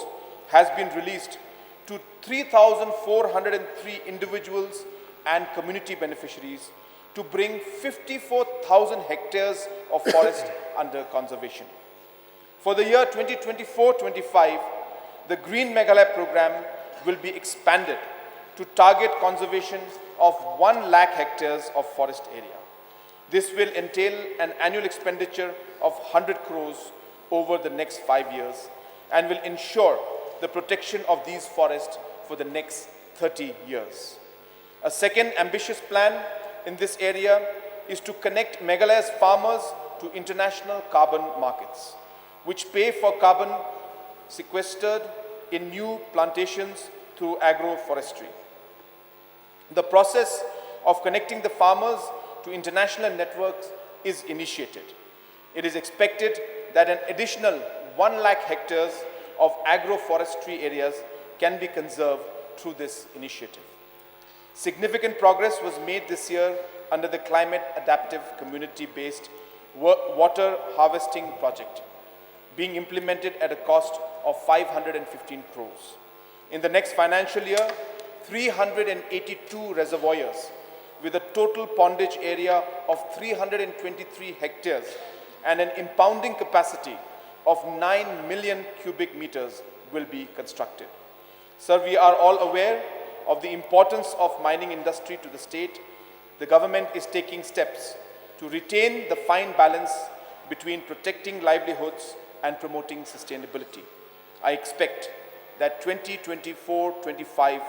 has been released to 3,403 individuals and community beneficiaries to bring 54,000 hectares of forest under conservation. For the year 2024-25, the Green Meghalaya program will be expanded to target conservation of 1 lakh hectares of forest area. This will entail an annual expenditure of 100 crores over the next 5 years and will ensure the protection of these forests for the next 30 years. A second ambitious plan in this area is to connect Meghalaya's farmers to international carbon markets, which pay for carbon sequestered in new plantations through agroforestry. The process of connecting the farmers to international networks is initiated. It is expected that an additional 1 lakh hectares of agroforestry areas can be conserved through this initiative. Significant progress was made this year under the Climate Adaptive Community-Based Water Harvesting Project, being implemented at a cost of 515 crores. In the next financial year, 382 reservoirs with a total pondage area of 323 hectares and an impounding capacity of 9 million cubic meters will be constructed. Sir, we are all aware of the importance of mining industry to the state. The government is taking steps to retain the fine balance between protecting livelihoods and promoting sustainability. I expect that 2024-25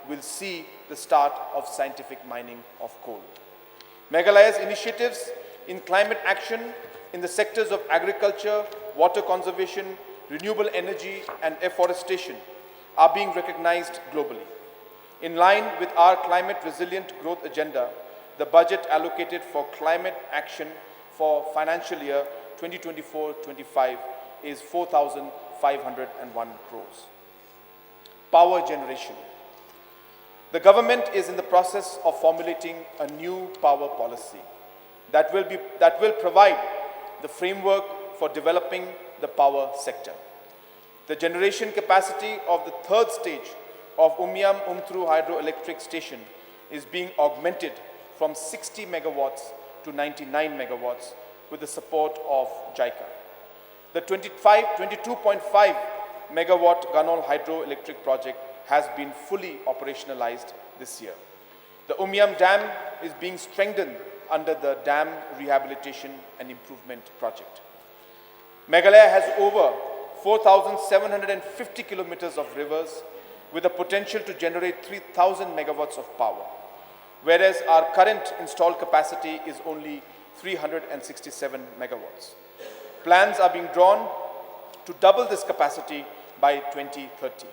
will see the start of scientific mining of coal. Meghalaya's initiatives in climate action in the sectors of agriculture, water conservation, renewable energy, and afforestation are being recognized globally. In line with our climate resilient growth agenda, the budget allocated for climate action for financial year 2024-25 is 4,501 crores. Power generation. The government is in the process of formulating a new power policy that will provide the framework for developing the power sector. The generation capacity of the third stage of Umyam Umthru hydroelectric station is being augmented from 60 megawatts to 99 megawatts with the support of JICA. The 22.5 megawatt Ganol hydroelectric project has been fully operationalized this year. The Umyam Dam is being strengthened under the Dam Rehabilitation and Improvement Project. Meghalaya has over 4,750 kilometers of rivers with the potential to generate 3,000 megawatts of power, whereas our current installed capacity is only 367 megawatts. Plans are being drawn to double this capacity by 2030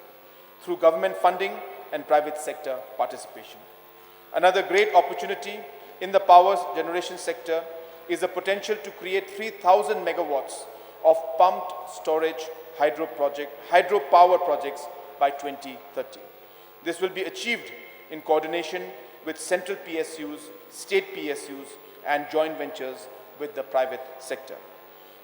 through government funding and private sector participation. Another great opportunity in the power generation sector is the potential to create 3,000 megawatts of pumped storage hydropower projects by 2030. This will be achieved in coordination with central PSUs, state PSUs, and joint ventures with the private sector.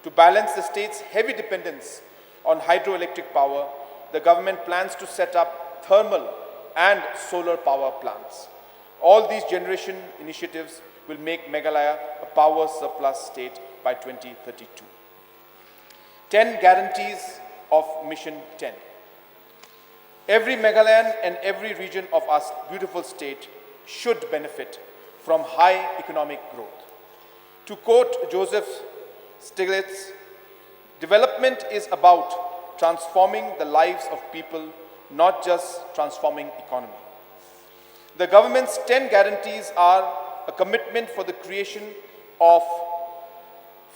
To balance the state's heavy dependence on hydroelectric power, the government plans to set up thermal and solar power plants. All these generation initiatives will make Meghalaya a power surplus state by 2032. 10 guarantees of Mission 10. Every Meghalayan and every region of our beautiful state should benefit from high economic growth. To quote Joseph Stiglitz, development is about transforming the lives of people, not just transforming economy. The government's 10 guarantees are a commitment for the creation of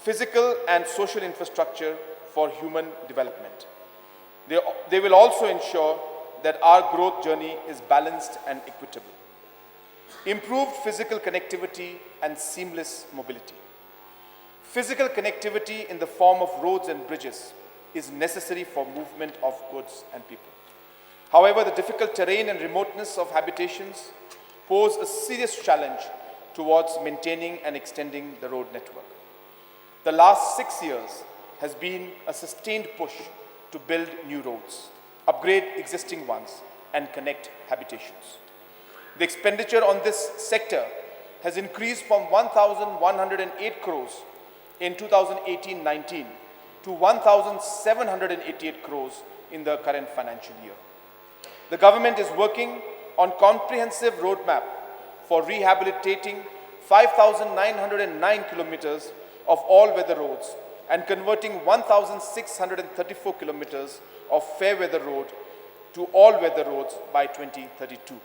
physical and social infrastructure for human development. They will also ensure that our growth journey is balanced and equitable. Improved physical connectivity and seamless mobility. Physical connectivity in the form of roads and bridges is necessary for movement of goods and people. However, the difficult terrain and remoteness of habitations pose a serious challenge towards maintaining and extending the road network. The last 6 years has been a sustained push to build new roads, upgrade existing ones, and connect habitations. The expenditure on this sector has increased from 1,108 crores in 2018-19 to 1,788 crores in the current financial year. The government is working on comprehensive roadmap for rehabilitating 5,909 kilometers of all-weather roads and converting 1,634 kilometers of fair-weather road to all-weather roads by 2032.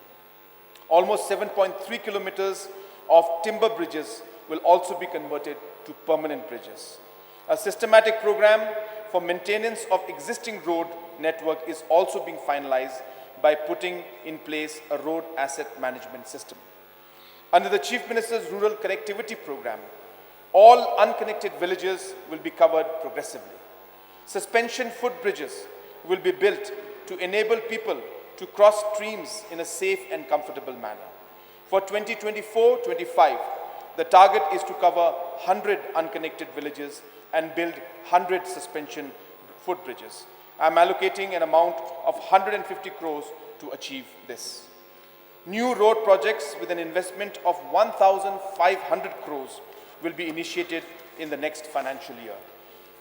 Almost 7.3 kilometers of timber bridges will also be converted to permanent bridges. A systematic program for maintenance of existing road network is also being finalized by putting in place a road asset management system. Under the Chief Minister's Rural Connectivity Program, all unconnected villages will be covered progressively. Suspension footbridges will be built to enable people to cross streams in a safe and comfortable manner. For 2024-25, the target is to cover 100 unconnected villages and build 100 suspension footbridges. I am allocating an amount of 150 crores to achieve this. New road projects with an investment of 1,500 crores will be initiated in the next financial year.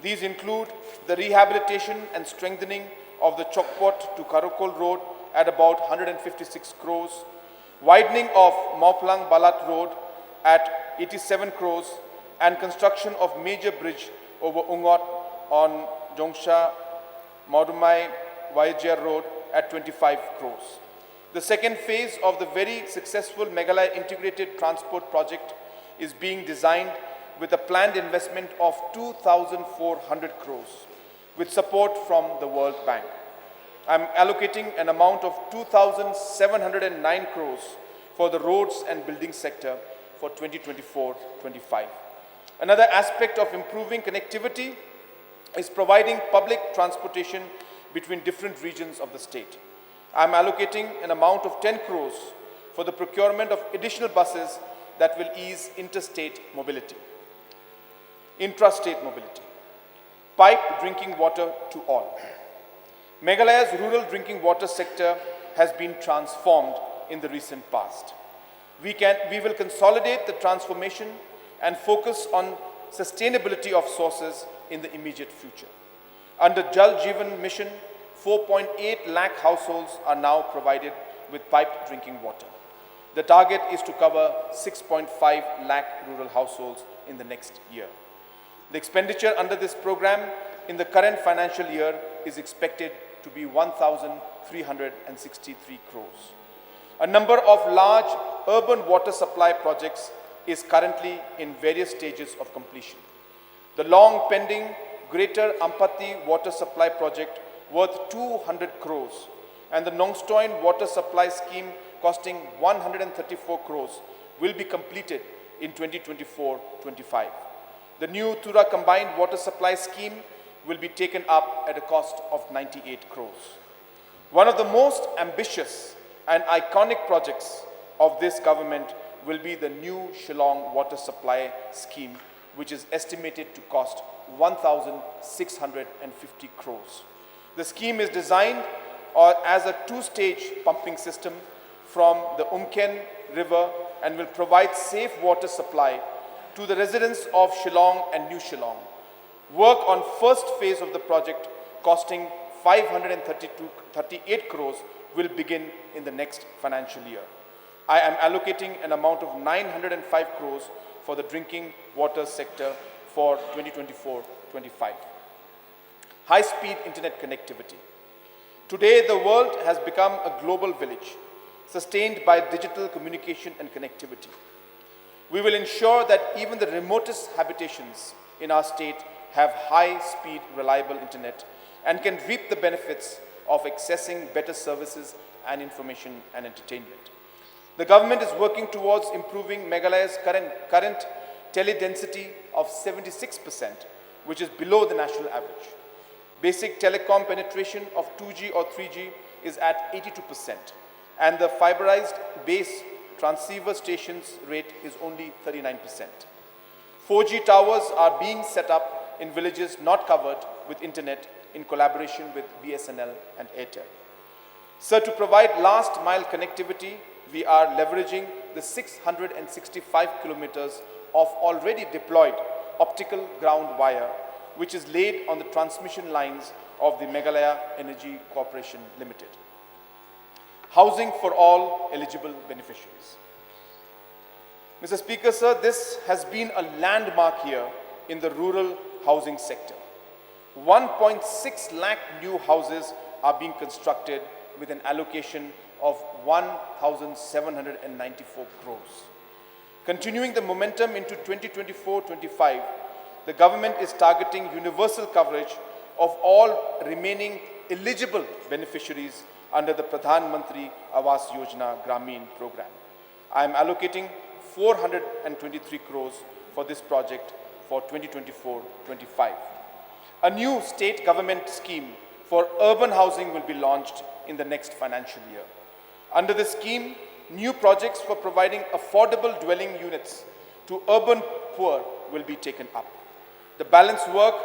These include the rehabilitation and strengthening of the Chokpot to Karakol Road at about 156 crores, widening of Mauplang Balat Road at 87 crores, and construction of major bridge over Ungot on Jongsha Maudumai Vaijia Road at 25 crores. The second phase of the very successful Meghalaya Integrated Transport Project is being designed with a planned investment of 2,400 crores with support from the World Bank. I am allocating an amount of 2,709 crores for the roads and building sector for 2024-25. Another aspect of improving connectivity is providing public transportation between different regions of the state. I am allocating an amount of 10 crores for the procurement of additional buses that will ease interstate mobility. Intrastate mobility. Pipe drinking water to all. Meghalaya's rural drinking water sector has been transformed in the recent past. We will consolidate the transformation and focus on sustainability of sources in the immediate future. Under Jal Jeevan Mission, 4.8 lakh households are now provided with piped drinking water. The target is to cover 6.5 lakh rural households in the next year. The expenditure under this program in the current financial year is expected to be 1,363 crores. A number of large urban water supply projects is currently in various stages of completion. The long pending Greater Ampati Water Supply Project worth 200 crores and the Nongstoin Water Supply Scheme costing 134 crores will be completed in 2024-25. The new Tura Combined Water Supply Scheme will be taken up at a cost of 98 crores. One of the most ambitious and iconic projects of this government will be the new Shillong Water Supply Scheme, which is estimated to cost 1,650 crores. The scheme is designed as a two-stage pumping system from the Umken river and will provide safe water supply to the residents of Shillong and New Shillong. Work on first phase of the project, costing 538 crores, will begin in the next financial year. I am allocating an amount of 905 crores for the drinking water sector for 2024-25. High-speed internet connectivity. Today, the world has become a global village, sustained by digital communication and connectivity. We will ensure that even the remotest habitations in our state have high-speed, reliable internet and can reap the benefits of accessing better services and information and entertainment. The government is working towards improving Meghalaya's current tele-density of 76%, which is below the national average. Basic telecom penetration of 2G or 3G is at 82%, and the fiberized base transceiver stations rate is only 39%. 4G towers are being set up in villages not covered with internet in collaboration with BSNL and Airtel. So to provide last-mile connectivity, we are leveraging the 665 kilometers of already deployed optical ground wire, which is laid on the transmission lines of the Meghalaya Energy Corporation Limited. Housing for all eligible beneficiaries. Mr. Speaker, sir, this has been a landmark year in the rural housing sector. 1.6 lakh new houses are being constructed with an allocation of 1,794 crores. Continuing the momentum into 2024-25, the government is targeting universal coverage of all remaining eligible beneficiaries under the Pradhan Mantri Awas Yojana Grameen program. I am allocating 423 crores for this project for 2024-25. A new state government scheme for urban housing will be launched in the next financial year. Under the scheme, new projects for providing affordable dwelling units to urban poor will be taken up. The balance work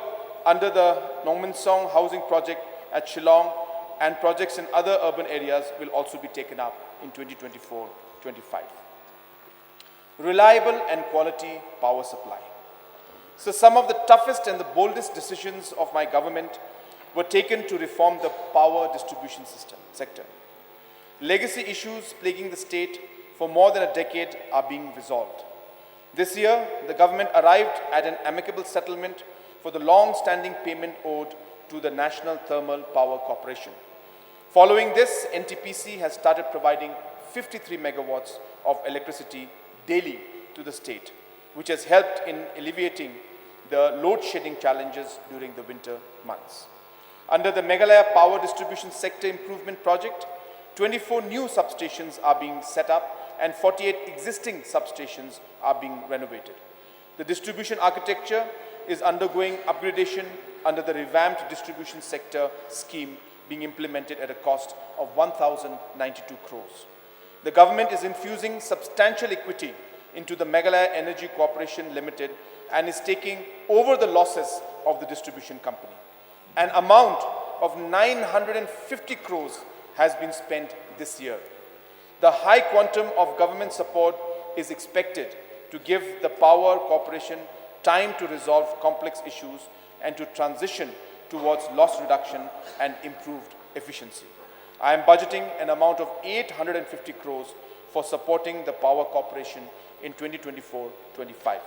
under the Nongmansong housing project at Shillong and projects in other urban areas will also be taken up in 2024-25. Reliable and quality power supply. So some of the toughest and the boldest decisions of my government were taken to reform the power distribution sector. Legacy issues plaguing the state for more than a decade are being resolved. This year, the government arrived at an amicable settlement for the long-standing payment owed to the National Thermal Power Corporation. Following this, NTPC has started providing 53 megawatts of electricity daily to the state, which has helped in alleviating the load-shedding challenges during the winter months. Under the Meghalaya Power Distribution Sector Improvement Project, 24 new substations are being set up and 48 existing substations are being renovated. The distribution architecture is undergoing upgradation under the revamped distribution sector scheme being implemented at a cost of 1,092 crores. The government is infusing substantial equity into the Meghalaya Energy Corporation Limited and is taking over the losses of the distribution company. An amount of 950 crores has been spent this year. The high quantum of government support is expected to give the Power Corporation time to resolve complex issues and to transition towards loss reduction and improved efficiency. I am budgeting an amount of 850 crores for supporting the Power Corporation in 2024-25.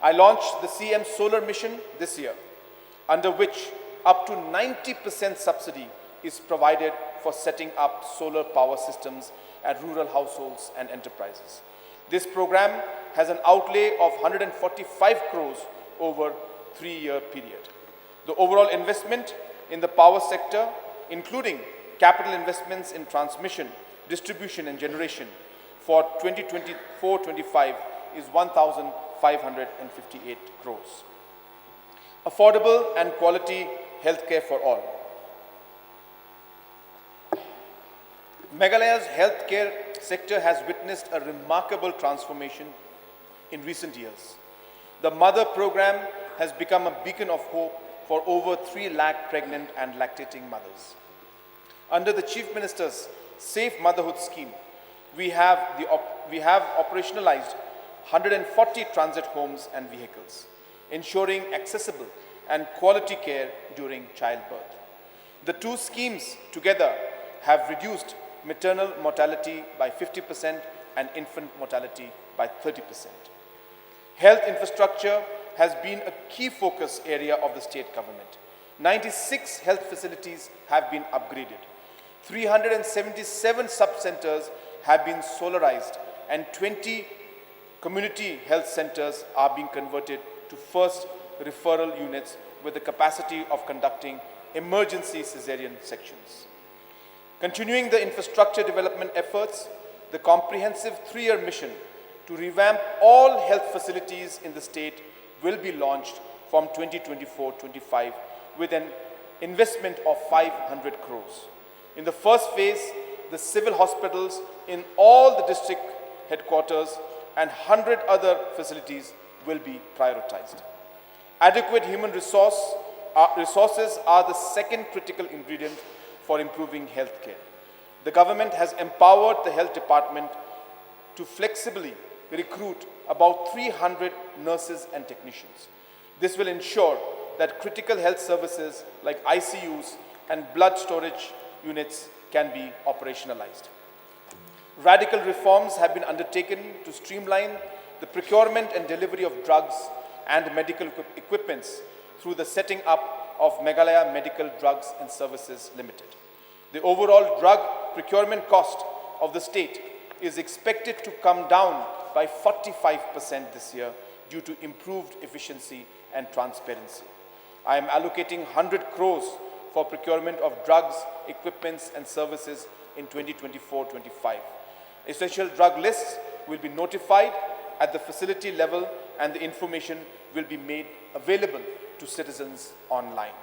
I launched the CM Solar Mission this year, under which up to 90% subsidy is provided for setting up solar power systems at rural households and enterprises. This program has an outlay of 145 crores over a 3-year period. The overall investment in the power sector, including capital investments in transmission, distribution and generation for 2024-25 is 1,558 crores. Affordable and quality healthcare for all. Meghalaya's healthcare sector has witnessed a remarkable transformation in recent years. The Mother program has become a beacon of hope for over 3 lakh pregnant and lactating mothers. Under the Chief Minister's Safe Motherhood Scheme, we have operationalized 140 transit homes and vehicles, ensuring accessible and quality care during childbirth. The two schemes together have reduced maternal mortality by 50% and infant mortality by 30%. Health infrastructure has been a key focus area of the state government. 96 health facilities have been upgraded. 377 sub-centers have been solarized and 20 community health centers are being converted to first referral units with the capacity of conducting emergency cesarean sections. Continuing the infrastructure development efforts, the comprehensive 3-year mission to revamp all health facilities in the state will be launched from 2024-25 with an investment of 500 crores. In the first phase, the civil hospitals in all the district headquarters and 100 other facilities will be prioritized. Adequate human resources are the second critical ingredient for improving healthcare. The government has empowered the health department to flexibly recruit about 300 nurses and technicians. This will ensure that critical health services like ICUs and blood storage units can be operationalized. Radical reforms have been undertaken to streamline the procurement and delivery of drugs and medical equipments through the setting up of Meghalaya Medical Drugs and Services Limited. The overall drug procurement cost of the state is expected to come down by 45% this year due to improved efficiency and transparency. I am allocating 100 crores for procurement of drugs, equipments and services in 2024-25. Essential drug lists will be notified at the facility level and the information will be made available to citizens online.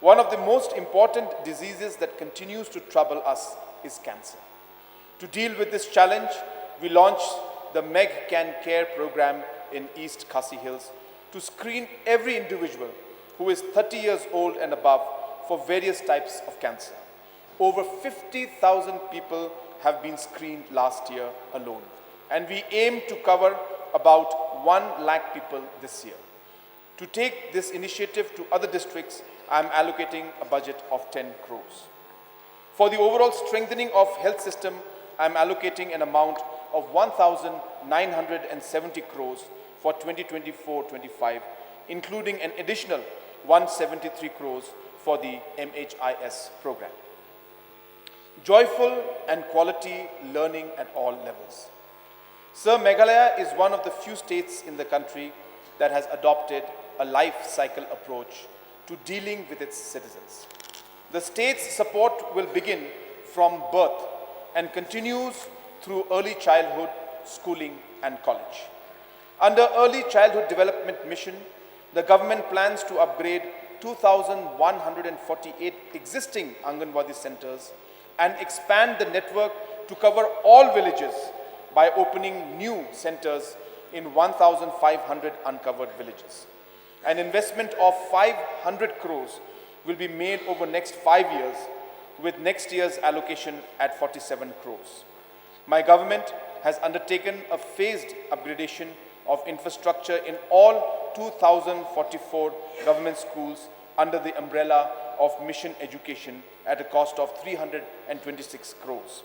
One of the most important diseases that continues to trouble us is cancer. To deal with this challenge, we launched the Meg Can Care program in East Khasi Hills to screen every individual who is 30 years old and above for various types of cancer. Over 50,000 people have been screened last year alone, and we aim to cover about 1 lakh people this year. To take this initiative to other districts, I am allocating a budget of 10 crores. For the overall strengthening of health system, I am allocating an amount of 1,970 crores for 2024-25, including an additional 173 crores for the MHIS program. Joyful and quality learning at all levels. Sir, Meghalaya is one of the few states in the country that has adopted a life cycle approach to dealing with its citizens. The state's support will begin from birth and continues through early childhood, schooling and college. Under Early Childhood Development Mission, the government plans to upgrade 2,148 existing Anganwadi centers and expand the network to cover all villages by opening new centers in 1,500 uncovered villages. An investment of 500 crores will be made over next 5 years, with next year's allocation at 47 crores. My government has undertaken a phased upgradation of infrastructure in all 2,044 government schools under the umbrella of Mission Education at a cost of 326 crores.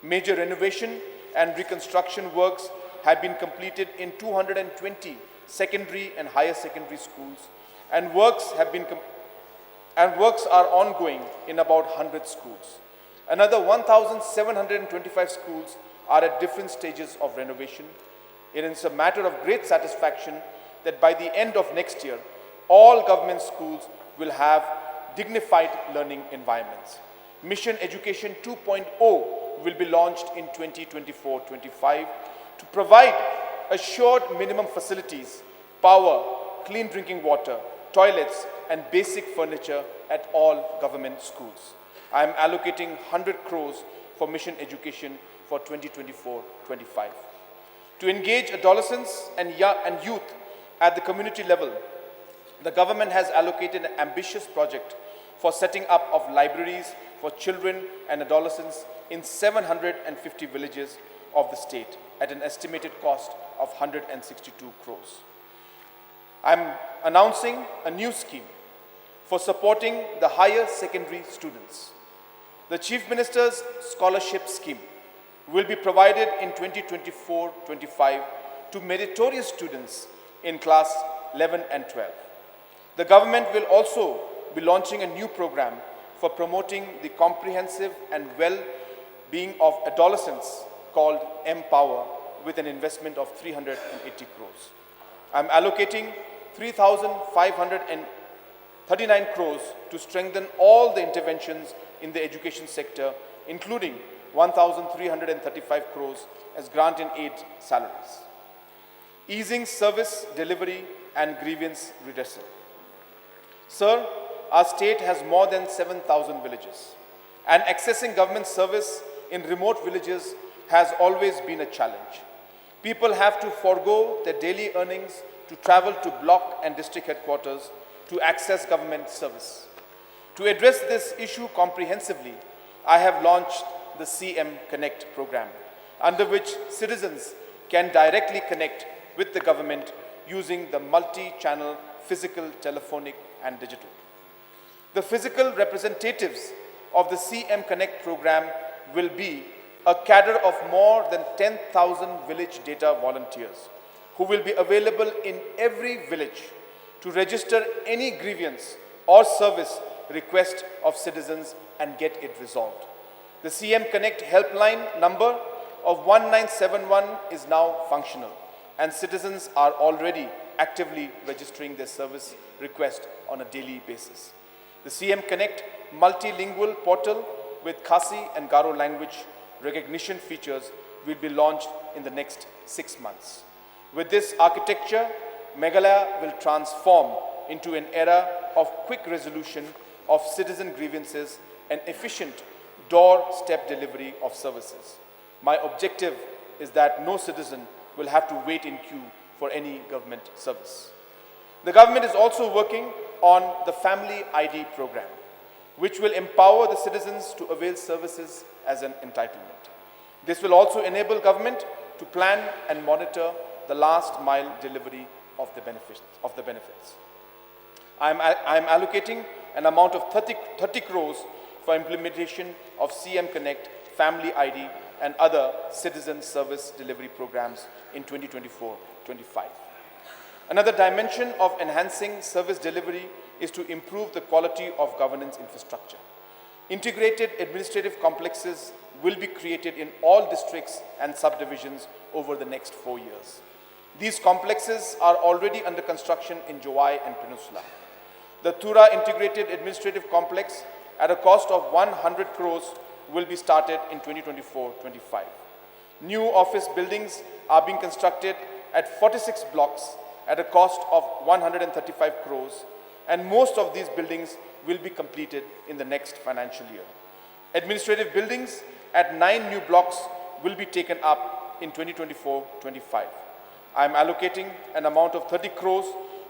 Major renovation and reconstruction works have been completed in 220 secondary and higher secondary schools, and works are ongoing in about 100 schools. Another 1,725 schools are at different stages of renovation. It is a matter of great satisfaction that by the end of next year, all government schools will have dignified learning environments. Mission Education 2.0 will be launched in 2024-25 to provide assured minimum facilities, power, clean drinking water, toilets, and basic furniture at all government schools. I am allocating 100 crores for Mission Education for 2024-25. To engage adolescents and youth at the community level, the government has allocated an ambitious project for setting up of libraries for children and adolescents in 750 villages of the state at an estimated cost of 162 crores. I'm announcing a new scheme for supporting the higher secondary students. The Chief Minister's Scholarship Scheme will be provided in 2024-25 to meritorious students in class 11 and 12. The government will also be launching a new program for promoting the comprehensive and well-being of adolescents called Empower with an investment of 380 crores. I'm allocating 3,539 crores to strengthen all the interventions in the education sector, including 1,335 crores as grant and aid salaries. Easing service delivery and grievance redressal. Sir, our state has more than 7,000 villages, and accessing government service in remote villages has always been a challenge. People have to forego their daily earnings to travel to block and district headquarters to access government service. To address this issue comprehensively, I have launched the CM Connect program, under which citizens can directly connect with the government using the multi-channel physical, telephonic, and digital. The physical representatives of the CM Connect program will be a cadre of more than 10,000 village data volunteers who will be available in every village to register any grievance or service request of citizens and get it resolved. The CM Connect helpline number of 1971 is now functional, and citizens are already actively registering their service request on a daily basis. The CM Connect multilingual portal with Khasi and Garo language recognition features will be launched in the next 6 months. With this architecture, Meghalaya will transform into an era of quick resolution of citizen grievances and efficient doorstep delivery of services. My objective is that no citizen will have to wait in queue for any government service. The government is also working on the Family ID program, which will empower the citizens to avail services as an entitlement. This will also enable government to plan and monitor the last mile delivery of the benefits. I am allocating an amount of 30 crores for implementation of CM Connect, Family ID, and other citizen service delivery programs in 2024-25. Another dimension of enhancing service delivery is to improve the quality of governance infrastructure. Integrated administrative complexes will be created in all districts and subdivisions over the next 4 years. These complexes are already under construction in Jowai and Peninsula. The Tura Integrated Administrative Complex, at a cost of 100 crores, will be started in 2024-25. New office buildings are being constructed at 46 blocks at a cost of 135 crores, and most of these buildings will be completed in the next financial year. Administrative buildings at 9 new blocks will be taken up in 2024-25. I am allocating an amount of 30 crores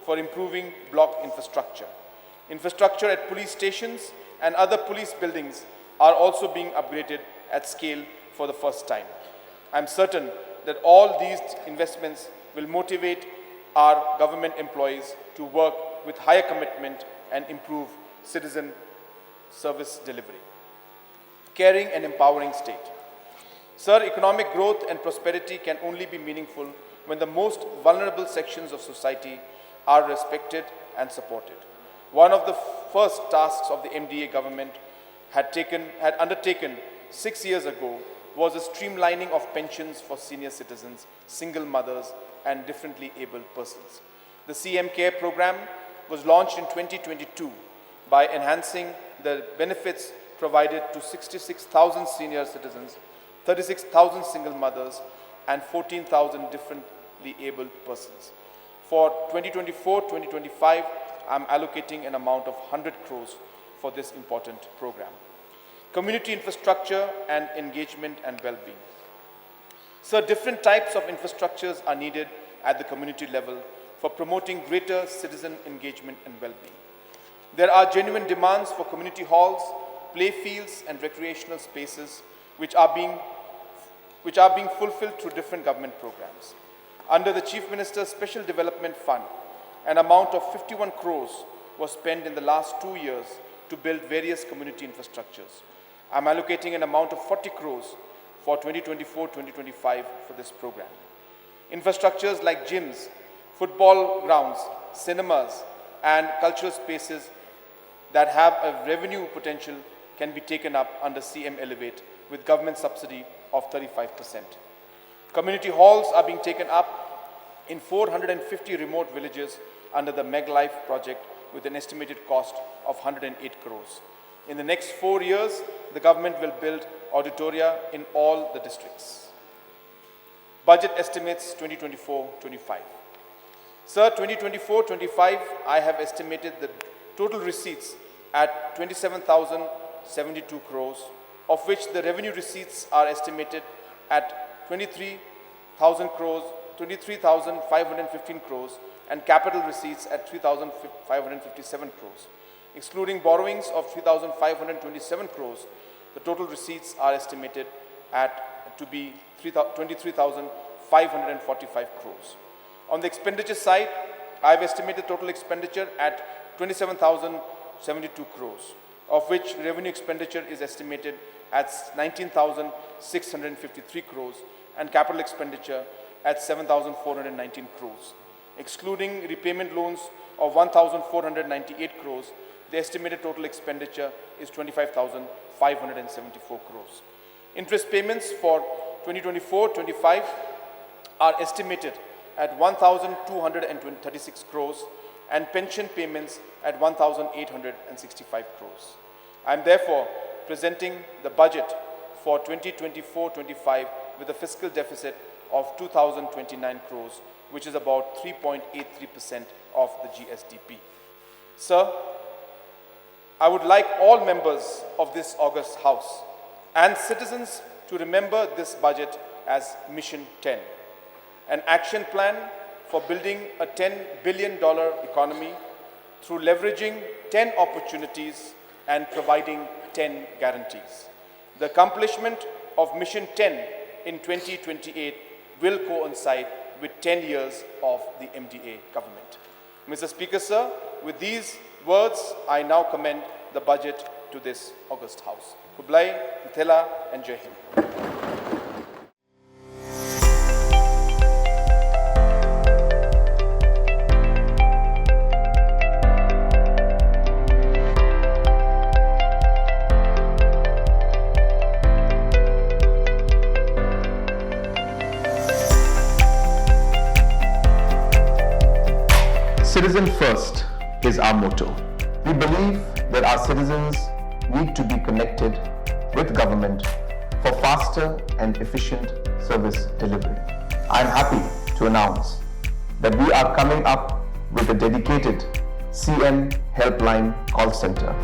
for improving block infrastructure. Infrastructure at police stations and other police buildings are also being upgraded at scale for the first time. I am certain that all these investments will motivate our government employees to work with higher commitment and improve citizen service delivery. Caring and empowering state. Sir, economic growth and prosperity can only be meaningful when the most vulnerable sections of society are respected and supported. One of the first tasks of the MDA government had undertaken 6 years ago was the streamlining of pensions for senior citizens, single mothers, and differently abled persons. The CM Care program was launched in 2022 by enhancing the benefits provided to 66,000 senior citizens, 36,000 single mothers, and 14,000 differently abled persons. For 2024-2025, I'm allocating an amount of 100 crores for this important program. Community infrastructure and engagement and well-being. So different types of infrastructures are needed at the community level for promoting greater citizen engagement and well-being. There are genuine demands for community halls, play fields and recreational spaces which are being fulfilled through different government programs. Under the Chief Minister's Special Development Fund, an amount of 51 crores was spent in the last 2 years to build various community infrastructures. I'm allocating an amount of 40 crores for 2024-2025 for this program. Infrastructures like gyms, football grounds, cinemas, and cultural spaces that have a revenue potential can be taken up under CM Elevate with government subsidy of 35%. Community halls are being taken up in 450 remote villages under the Meg Life project with an estimated cost of 108 crores. In the next 4 years, the government will build auditoria in all the districts. Budget estimates 2024-25. Sir, 2024-25, I have estimated the total receipts at 27,072 crores, of which the revenue receipts are estimated at 23,000 crores, 23,515 crores, and capital receipts at 3,557 crores. Excluding borrowings of 3,527 crores, the total receipts are estimated to be 23,545 crores. On the expenditure side, I have estimated total expenditure at 27,072 crores, of which revenue expenditure is estimated at 19,653 crores and capital expenditure at 7,419 crores. Excluding repayment loans of 1,498 crores, the estimated total expenditure is 25,574 crores. Interest payments for 2024-25 are estimated at 1,236 crores and pension payments at 1,865 crores. I am therefore presenting the budget for 2024-25 with a fiscal deficit of 2,029 crores, which is about 3.83% of the GSDP. Sir, I would like all members of this august House and citizens to remember this budget as Mission 10, an action plan for building a $10 billion economy through leveraging 10 opportunities and providing 10 guarantees. The accomplishment of Mission 10 in 2028 will coincide with 10 years of the MDA government. Mr. Speaker, sir, with these words, I now commend the budget to this august House. Kublai, Mithila, and Jai Hind. Citizen first is our motto. We believe that our citizens need to be connected with government for faster and efficient service delivery. I am happy to announce that we are coming up with a dedicated CM helpline call center